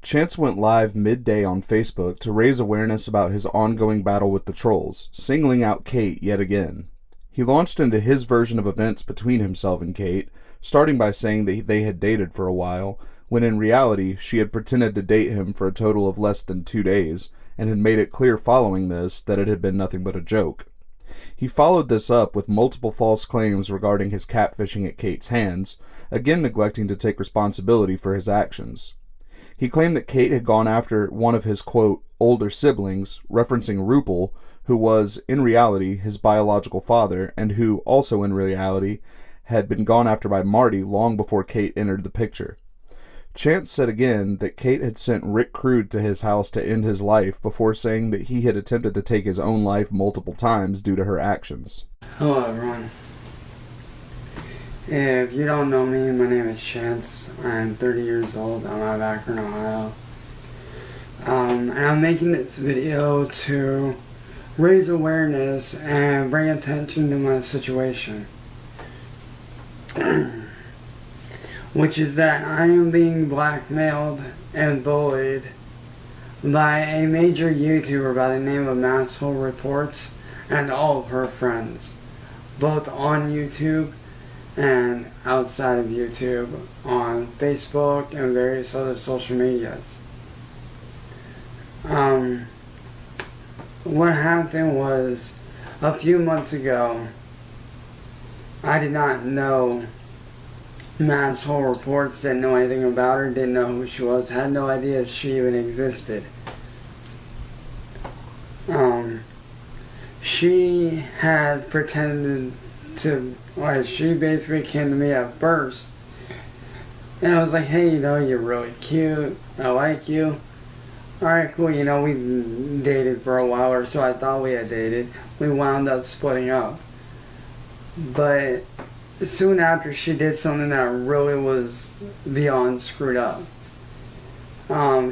Chance went live midday on Facebook to raise awareness about his ongoing battle with the trolls, singling out Kate yet again. He launched into his version of events between himself and Kate, starting by saying that they had dated for a while, when in reality she had pretended to date him for a total of less than 2 days, and had made it clear following this that it had been nothing but a joke. He followed this up with multiple false claims regarding his catfishing at Kate's hands, again neglecting to take responsibility for his actions. He claimed that Kate had gone after one of his, quote, older siblings, referencing Rupel, who was, in reality, his biological father, and who, also in reality, had been gone after by Marty long before Kate entered the picture. Chance said again that Kate had sent Rick Crude to his house to end his life before saying that he had attempted to take his own life multiple times due to her actions. Hello everyone. If you don't know me, my name is Chance. I'm 30 years old. I'm out of Akron, Ohio. And I'm making this video to raise awareness and bring attention to my situation. Which is that I am being blackmailed and bullied by a major YouTuber by the name of Masshole Reports and all of her friends, both on YouTube and outside of YouTube, on Facebook and various other social medias. What happened was, a few months ago, I did not know Masshole Reports, didn't know anything about her, didn't know who she was, had no idea she even existed. She had pretended to, she basically came to me at first, and I was like, hey, you're really cute, I like you. Alright, cool, we dated for a while, or so I thought we had dated. We wound up splitting up. But soon after, she did something that really was beyond screwed up.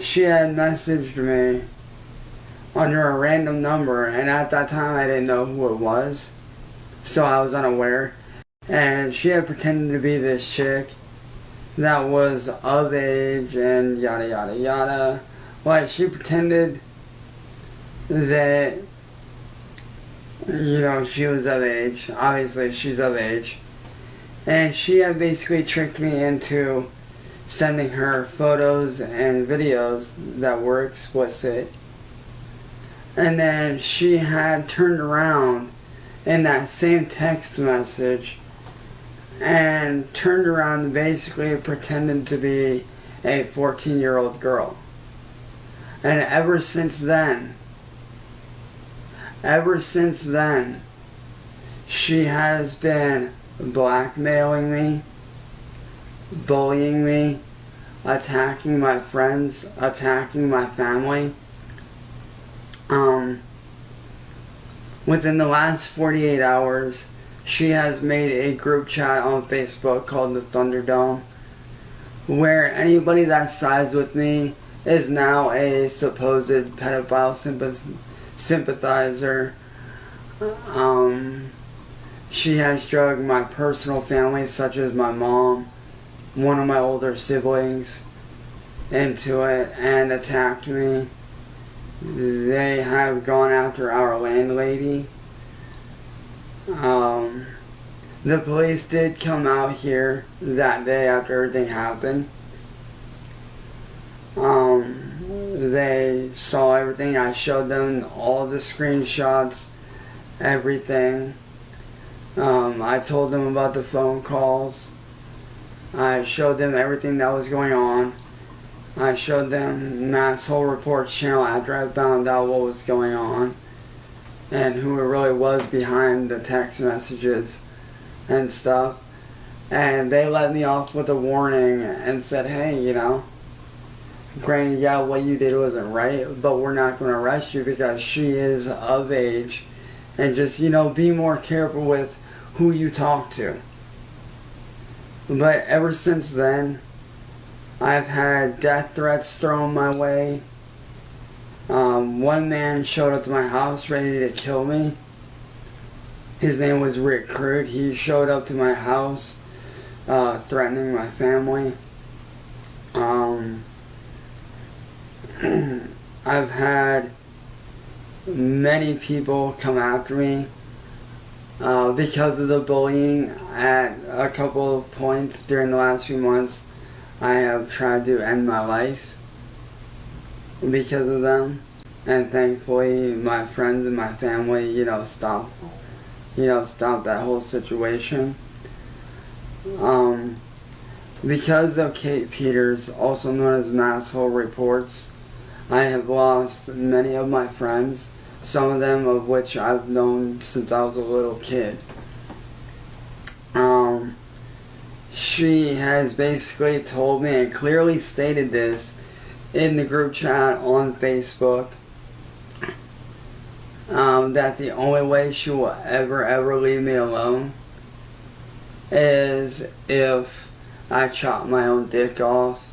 She had messaged me under a random number, and at that time I didn't know who it was, so I was unaware. And she had pretended to be this chick that was of age and yada yada yada. She pretended that, she was of age. Obviously, she's of age. And she had basically tricked me into sending her photos and videos that were explicit. And then she had turned around in that same text message and turned around and basically pretended to be a 14-year-old girl. And ever since then, she has been blackmailing me, bullying me, attacking my friends, attacking my family. Within the last 48 hours, she has made a group chat on Facebook called the Thunderdome, where anybody that sides with me is now a supposed pedophile sympathizer. She has drugged my personal family, such as my mom, one of my older siblings, into it and attacked me. They have gone after our landlady. The police did come out here that day after everything happened. They saw everything. I showed them all the screenshots, everything. I told them about the phone calls. I showed them everything that was going on. I showed them Masshole Reports channel after I found out what was going on and who it really was behind the text messages and stuff. And they let me off with a warning and said, hey, granted, yeah, what you did wasn't right, but we're not going to arrest you because she is of age. And just, be more careful with who you talk to. But ever since then, I've had death threats thrown my way. One man showed up to my house ready to kill me. His name was Rick Crude. He showed up to my house threatening my family. I've had many people come after me because of the bullying. At a couple of points during the last few months, I have tried to end my life because of them, and thankfully my friends and my family, stopped stop that whole situation. Because of Kate Peters, also known as Masshole Reports, I have lost many of my friends, some of them of which I've known since I was a little kid. She has basically told me and clearly stated this in the group chat on Facebook, that the only way she will ever leave me alone is if I chop my own dick off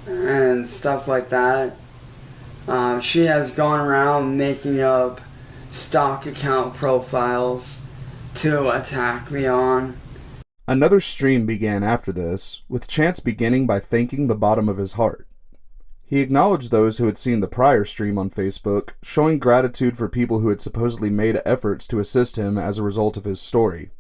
and stuff like that. She has gone around making up stock account profiles to attack me on. Another stream began after this, with Chance beginning by thanking the bottom of his heart. He acknowledged those who had seen the prior stream on Facebook, showing gratitude for people who had supposedly made efforts to assist him as a result of his story.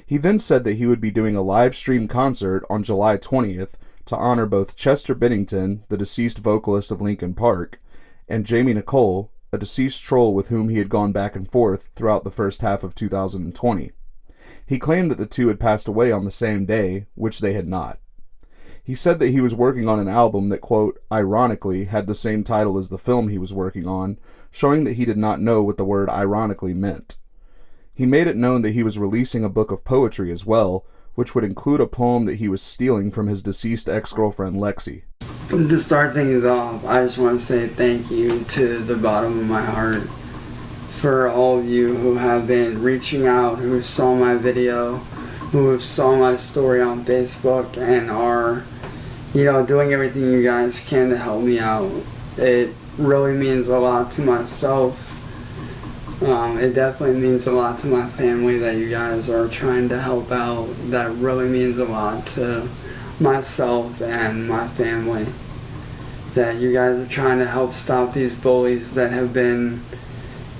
He then said that he would be doing a live stream concert on July 20th to honor both Chester Bennington, the deceased vocalist of Linkin Park, and Jamie Nicole, a deceased troll with whom he had gone back and forth throughout the first half of 2020. He claimed that the two had passed away on the same day, which they had not. He said that he was working on an album that, quote, ironically had the same title as the film he was working on, showing that he did not know what the word ironically meant. He made it known that he was releasing a book of poetry as well, which would include a poem that he was stealing from his deceased ex-girlfriend Lexi. To start things off, I just want to say thank you to the bottom of my heart for all of you who have been reaching out, who saw my video, who saw my story on Facebook, and are, doing everything you guys can to help me out. It really means a lot to myself. It definitely means a lot to my family that you guys are trying to help out. That really means a lot to myself and my family. That you guys are trying to help stop these bullies that have been,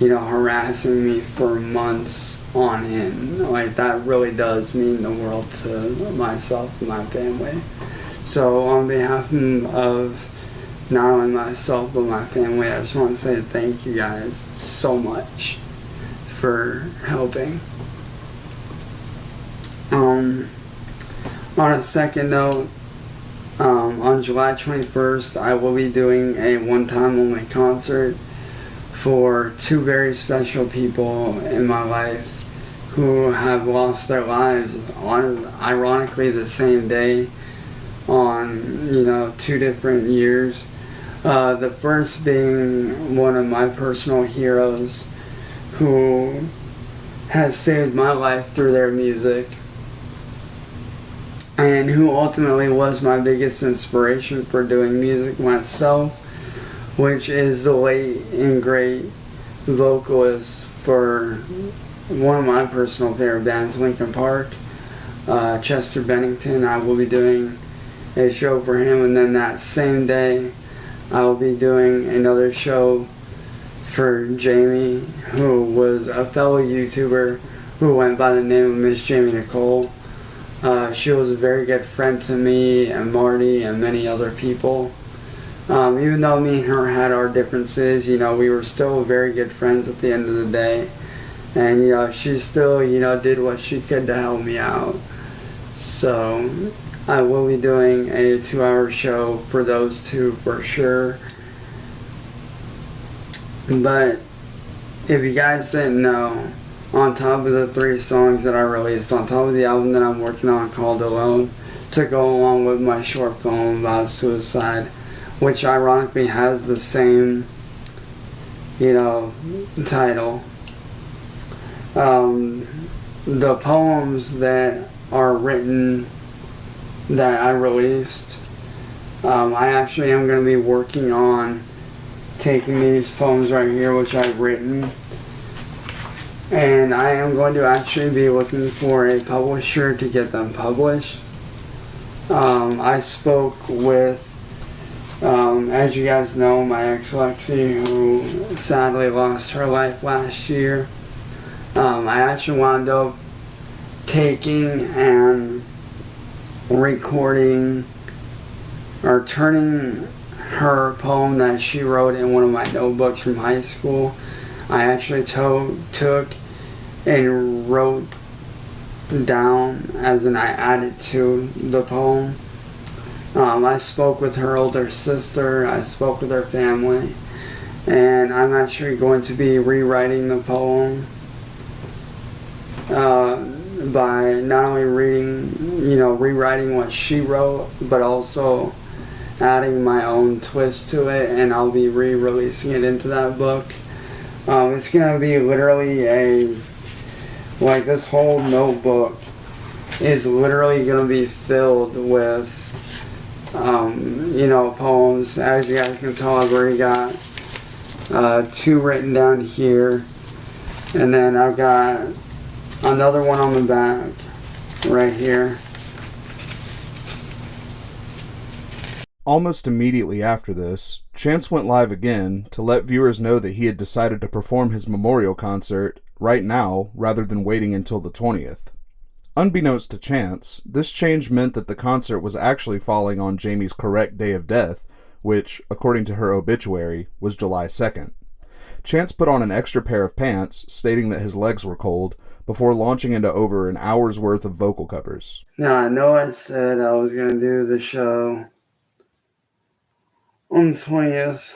harassing me for months on end. Like, that really does mean the world to myself and my family. So on behalf of not only myself but my family, I just want to say thank you guys so much for helping. On a second note, on July 21st, I will be doing a one-time only concert for two very special people in my life who have lost their lives on, ironically, the same day on, 2 different years. The first being one of my personal heroes who has saved my life through their music, and who ultimately was my biggest inspiration for doing music myself, which is the late and great vocalist for one of my personal favorite bands, Linkin Park, Chester Bennington. I will be doing a show for him, and then that same day I will be doing another show for Jamie, who was a fellow YouTuber who went by the name of Miss Jamie Nicole. She was a very good friend to me and Marty and many other people. Even though me and her had our differences, we were still very good friends at the end of the day. And, she still, did what she could to help me out. So I will be doing a 2-hour show for those two for sure. But if you guys didn't know, on top of the 3 songs that I released, on top of the album that I'm working on called Alone, to go along with my short film about suicide, which ironically has the same, title. The poems that are written that I released, I actually am going to be working on taking these poems right here, which I've written, and I am going to actually be looking for a publisher to get them published. I spoke with, as you guys know, my ex Lexi, who sadly lost her life last year. I actually wound up taking and recording or turning her poem that she wrote in one of my notebooks from high school. I actually took and wrote down, as in I added to the poem. I spoke with her older sister, I spoke with her family, and I'm actually going to be rewriting the poem by not only rewriting what she wrote, but also adding my own twist to it, and I'll be re-releasing it into that book. It's gonna be literally this whole notebook is literally gonna be filled with poems. As you guys can tell, I've already got 2 written down here, and then I've got another one on the back right here. Almost immediately after this, Chance went live again to let viewers know that he had decided to perform his memorial concert right now rather than waiting until the 20th. Unbeknownst to Chance, this change meant that the concert was actually falling on Jamie's correct day of death, which, according to her obituary, was July 2nd. Chance put on an extra pair of pants, stating that his legs were cold, before launching into over an hour's worth of vocal covers. Now, I know I said I was going to do the show on the 20th.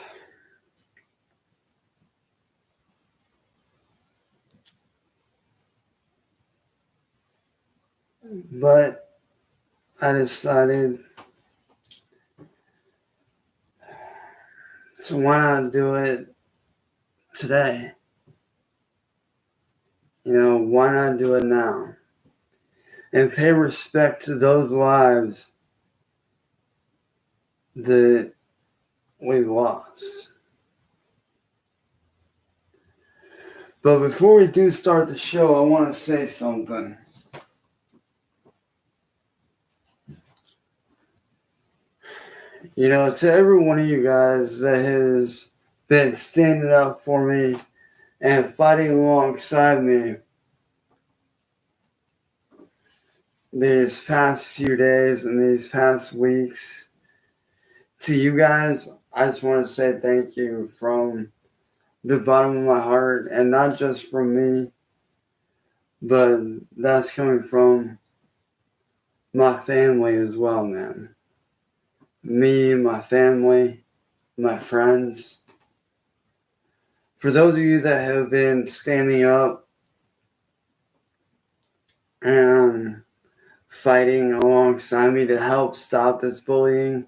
But I decided, so why not do it today? Why not do it now? And pay respect to those lives that we've lost. But before we do start the show, I want to say something. To every one of you guys that has been standing up for me and fighting alongside me these past few days and these past weeks, to you guys, I just want to say thank you from the bottom of my heart, and not just from me, but that's coming from my family as well, man. Me, my family, my friends. For those of you that have been standing up and fighting alongside me to help stop this bullying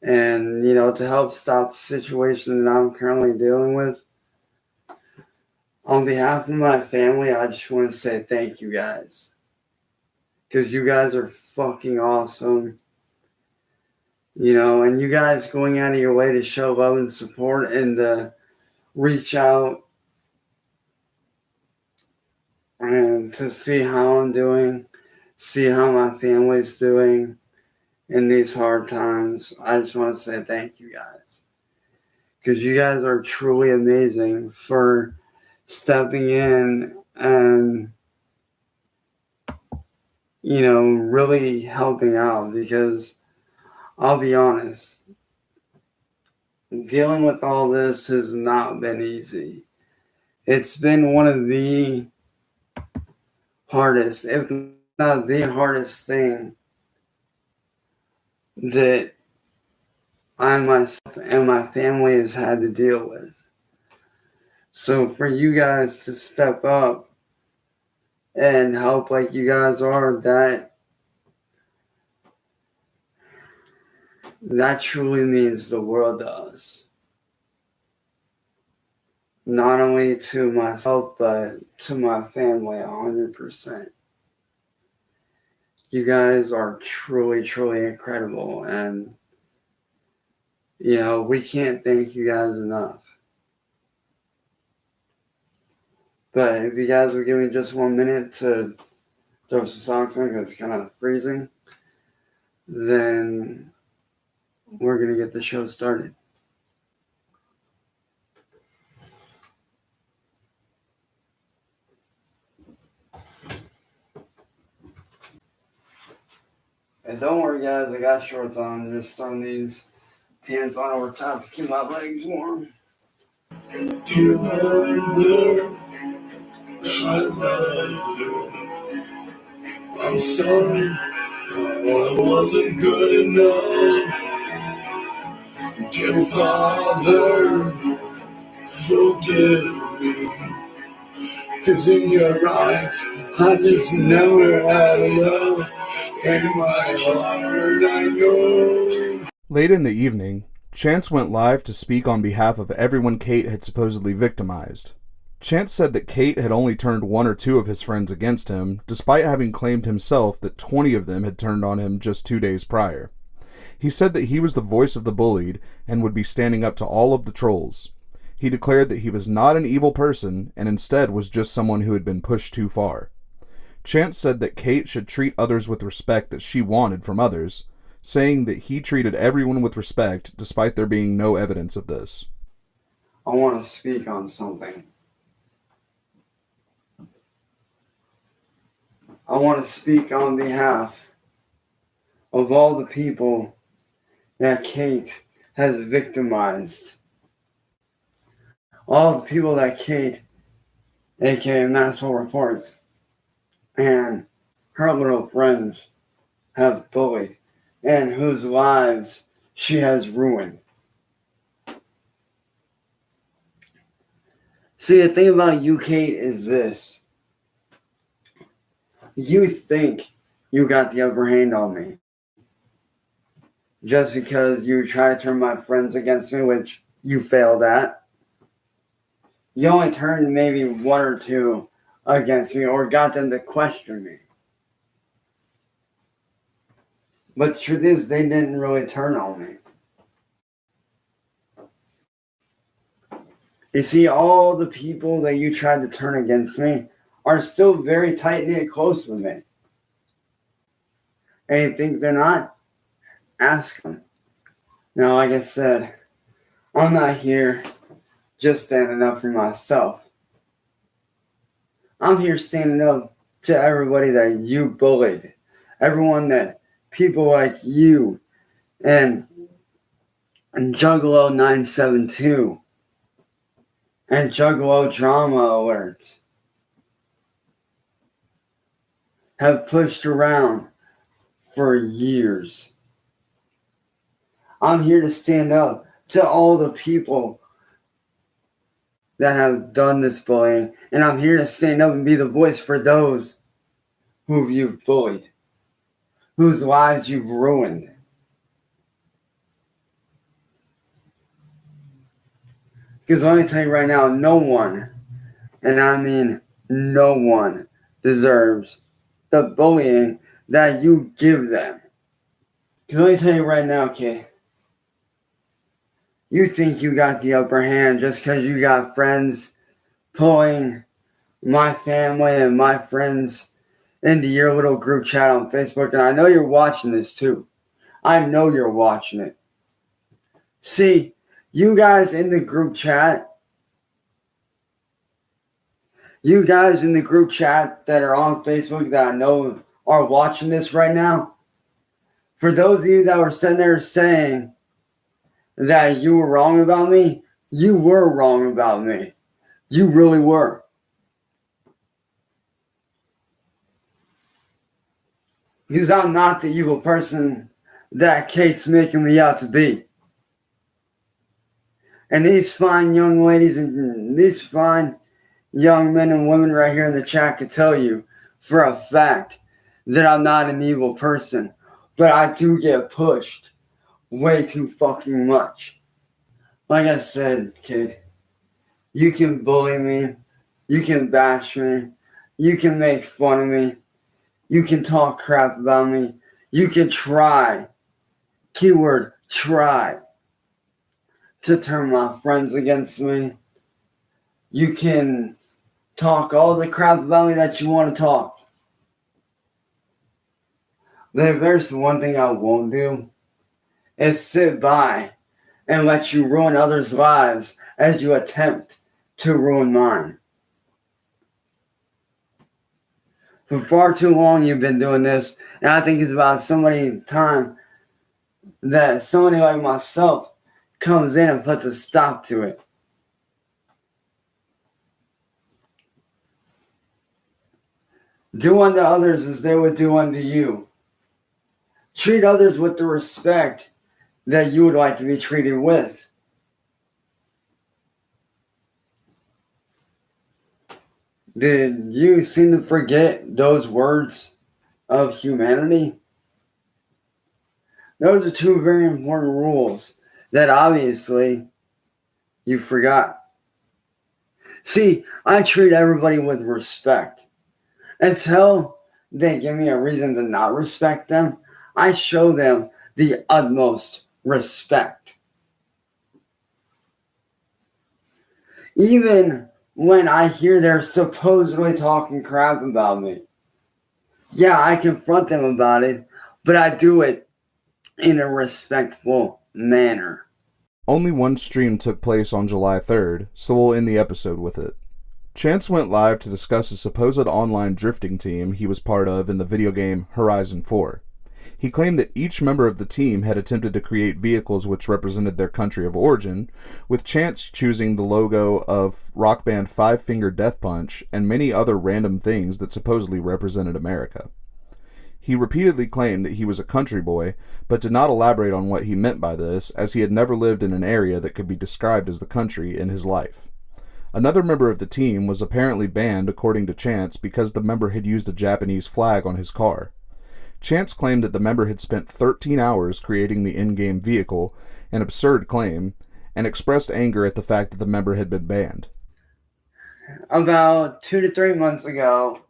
and, to help stop the situation that I'm currently dealing with, on behalf of my family, I just want to say thank you guys. Because you guys are fucking awesome. And you guys going out of your way to show love and support and to reach out and to see how I'm doing, see how my family's doing in these hard times. I just want to say thank you guys. Because you guys are truly amazing for stepping in and, really helping out. Because I'll be honest, dealing with all this has not been easy. It's been one of the hardest, if not the hardest thing that I myself and my family has had to deal with. So for you guys to step up and help like you guys are, that truly means the world to us. Not only to myself, but to my family 100%. You guys are truly, truly incredible. And, we can't thank you guys enough. But if you guys would give me just 1 minute to throw some socks on because it's kind of freezing, then we're going to get the show started. And don't worry, guys, I got shorts on. I'm just throwing these pants on over top to keep my legs warm. I love you. I'm sorry, I wasn't good enough. Dear Father, forgive me. 'Cause in your eyes, I just never had enough. In my heart, I know. Late in the evening, Chance went live to speak on behalf of everyone Kate had supposedly victimized. Chance said that Kate had only turned one or two of his friends against him, despite having claimed himself that 20 of them had turned on him just 2 days prior. He said that he was the voice of the bullied and would be standing up to all of the trolls. He declared that he was not an evil person and instead was just someone who had been pushed too far. Chance said that Kate should treat others with respect that she wanted from others, saying that he treated everyone with respect despite there being no evidence of this. I want to speak on something. I want to speak on behalf of all the people that Kate has victimized. All the people that Kate, aka National Reports, and her little friends have bullied and whose lives she has ruined. See, the thing about you, Kate, is this. You think you got the upper hand on me. Just because you try to turn my friends against me, which you failed at. You only turned maybe one or two against me or got them to question me. But the truth is, they didn't really turn on me. You see, all the people that you tried to turn against me are still very tight-knit close with me. And you think they're not? Ask them. Now, like I said, I'm not here just standing up for myself. I'm here standing up to everybody that you bullied. Everyone that people like you and Juggalo 972 and Juggalo Drama Alert have pushed around for years. I'm here to stand up to all the people that have done this bullying, and I'm here to stand up and be the voice for those who you've bullied, whose lives you've ruined. Because let me tell you right now, no one, and I mean no one, deserves the bullying that you give them. Because let me tell you right now, kid, you think you got the upper hand just because you got friends pulling my family and my friends into your little group chat on Facebook. And I know you're watching this too. I know you're watching it. See, you guys in the group chat, that are on Facebook that I know are watching this right now, for those of you that were sitting there saying that you were wrong about me, you were wrong about me. You really were. Because I'm not the evil person that Kate's making me out to be. And these fine young ladies and these fine young men and women right here in the chat could tell you for a fact that I'm not an evil person. But I do get pushed way too fucking much. Like I said, kid, you can bully me, you can bash me, you can make fun of me, you can talk crap about me, you can try, keyword try, to turn my friends against me. You can talk all the crap about me that you want to talk. But if there's one thing I won't do, is sit by and let you ruin others' lives as you attempt to ruin mine. For far too long you've been doing this, and I think it's about somebody time that somebody like myself comes in and puts a stop to it. Do unto others as they would do unto you. Treat others with the respect that you would like to be treated with. Did you seem to forget those words of humanity? Those are two very important rules that obviously you forgot. See, I treat everybody with respect. Until they give me a reason to not respect them, I show them the utmost respect. Even when I hear they're supposedly talking crap about me, yeah, I confront them about it, but I do it in a respectful manner. Only one stream took place on July 3rd, so we'll end the episode with it. Chance went live to discuss a supposed online drifting team he was part of in the video game Horizon 4. He claimed that each member of the team had attempted to create vehicles which represented their country of origin, with Chance choosing the logo of rock band Five Finger Death Punch and many other random things that supposedly represented America. He repeatedly claimed that he was a country boy, but did not elaborate on what he meant by this, as he had never lived in an area that could be described as the country in his life. Another member of the team was apparently banned, according to Chance, because the member had used a Japanese flag on his car. Chance claimed that the member had spent 13 hours creating the in-game vehicle, an absurd claim, and expressed anger at the fact that the member had been banned. About 2 to 3 months ago,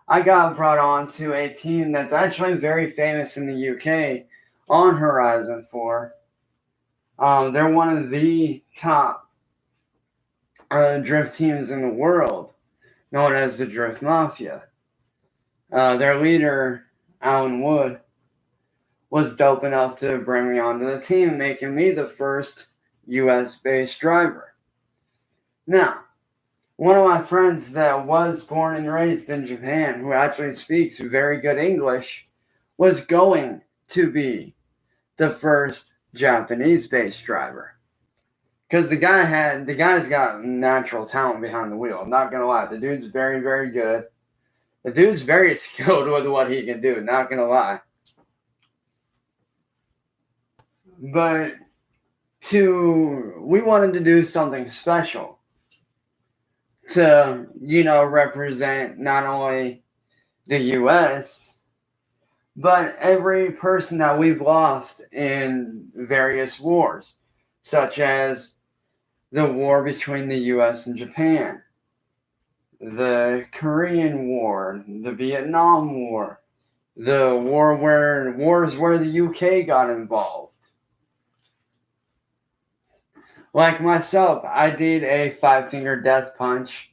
I got brought on to a team that's actually very famous in the UK on Horizon 4. They're one of the top drift teams in the world, known as the Drift Mafia. Their leader, Alan Wood, was dope enough to bring me onto the team, making me the first US-based driver. Now, one of my friends that was born and raised in Japan, who actually speaks very good English, was going to be the first Japanese-based driver. Because the guy's got natural talent behind the wheel. I'm not gonna lie, the dude's very, very good. The dude's very skilled with what he can do, not gonna lie. But we wanted to do something special to, represent not only the US, but every person that we've lost in various wars, such as the war between the US and Japan, the Korean War, the Vietnam War, the wars where the UK got involved. Like myself, I did a Five Finger Death Punch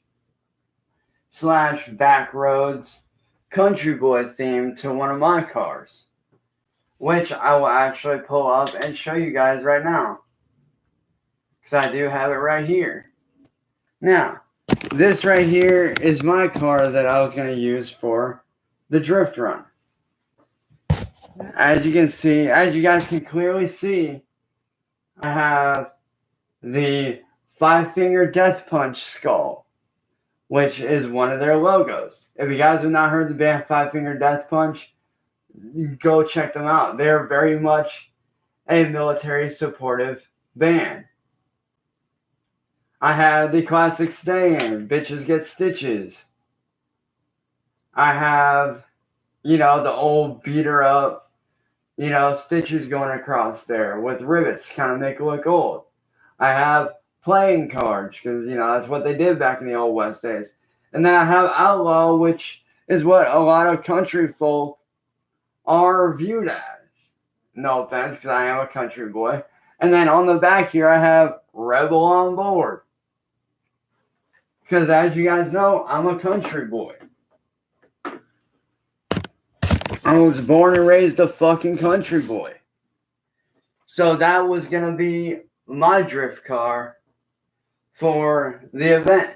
/ Backroads Country Boy theme to one of my cars, which I will actually pull up and show you guys right now, because I do have it right here. Now, this right here is my car that I was going to use for the drift run. As you guys can clearly see, I have the Five Finger Death Punch skull, which is one of their logos. If you guys have not heard the band Five Finger Death Punch, go check them out. They're very much a military supportive band. I have the classic stay-in, Bitches Get Stitches. I have, the old beater up, stitches going across there with rivets, kind of make it look old. I have playing cards, because, that's what they did back in the old West days. And then I have Outlaw, which is what a lot of country folk are viewed as. No offense, because I am a country boy. And then on the back here, I have Rebel on Board. Because as you guys know, I'm a country boy. I was born and raised a fucking country boy. So that was going to be my drift car for the event.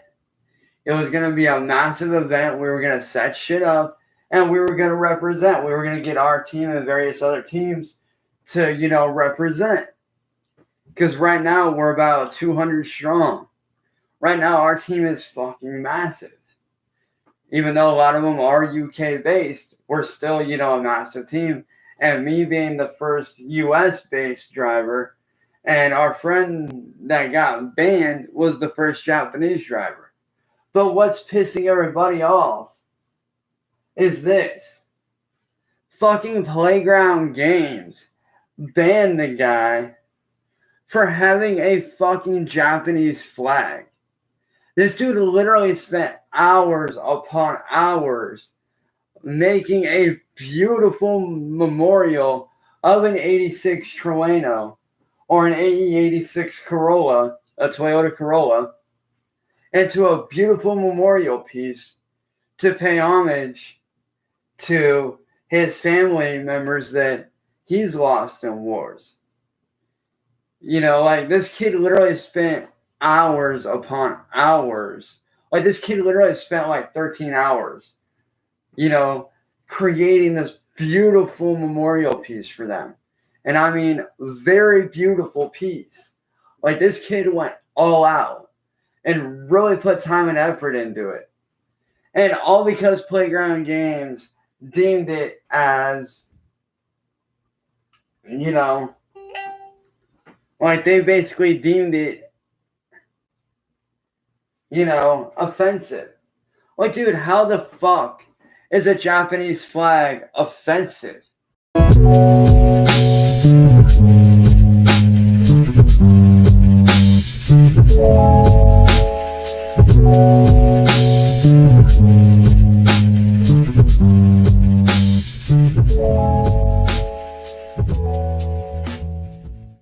It was going to be a massive event. We were going to set shit up, and we were going to represent. We were going to get our team and various other teams to, represent. Because right now, we're about 200 strong. Right now, our team is fucking massive. even though a lot of them are UK based, we're still, you know, a massive team. And me being the first US based driver, and our friend that got banned was the first Japanese driver. But what's pissing everybody off is this. Fucking Playground Games banned the guy for having a fucking Japanese flag. This dude literally spent hours upon hours making a beautiful memorial of an 86 Trueno or an AE86 Corolla, a Toyota Corolla, into a beautiful memorial piece to pay homage to his family members that he's lost in wars. You know, like, this kid literally spent hours upon hours. Like, this kid literally spent like 13 hours, you know, creating this beautiful memorial piece for them. And I mean, very beautiful piece. Like, this kid went all out and really put time and effort into it. And all because Playground Games deemed it as, you know, like, they basically deemed it, you know, offensive. Like, dude, how the fuck is a Japanese flag offensive?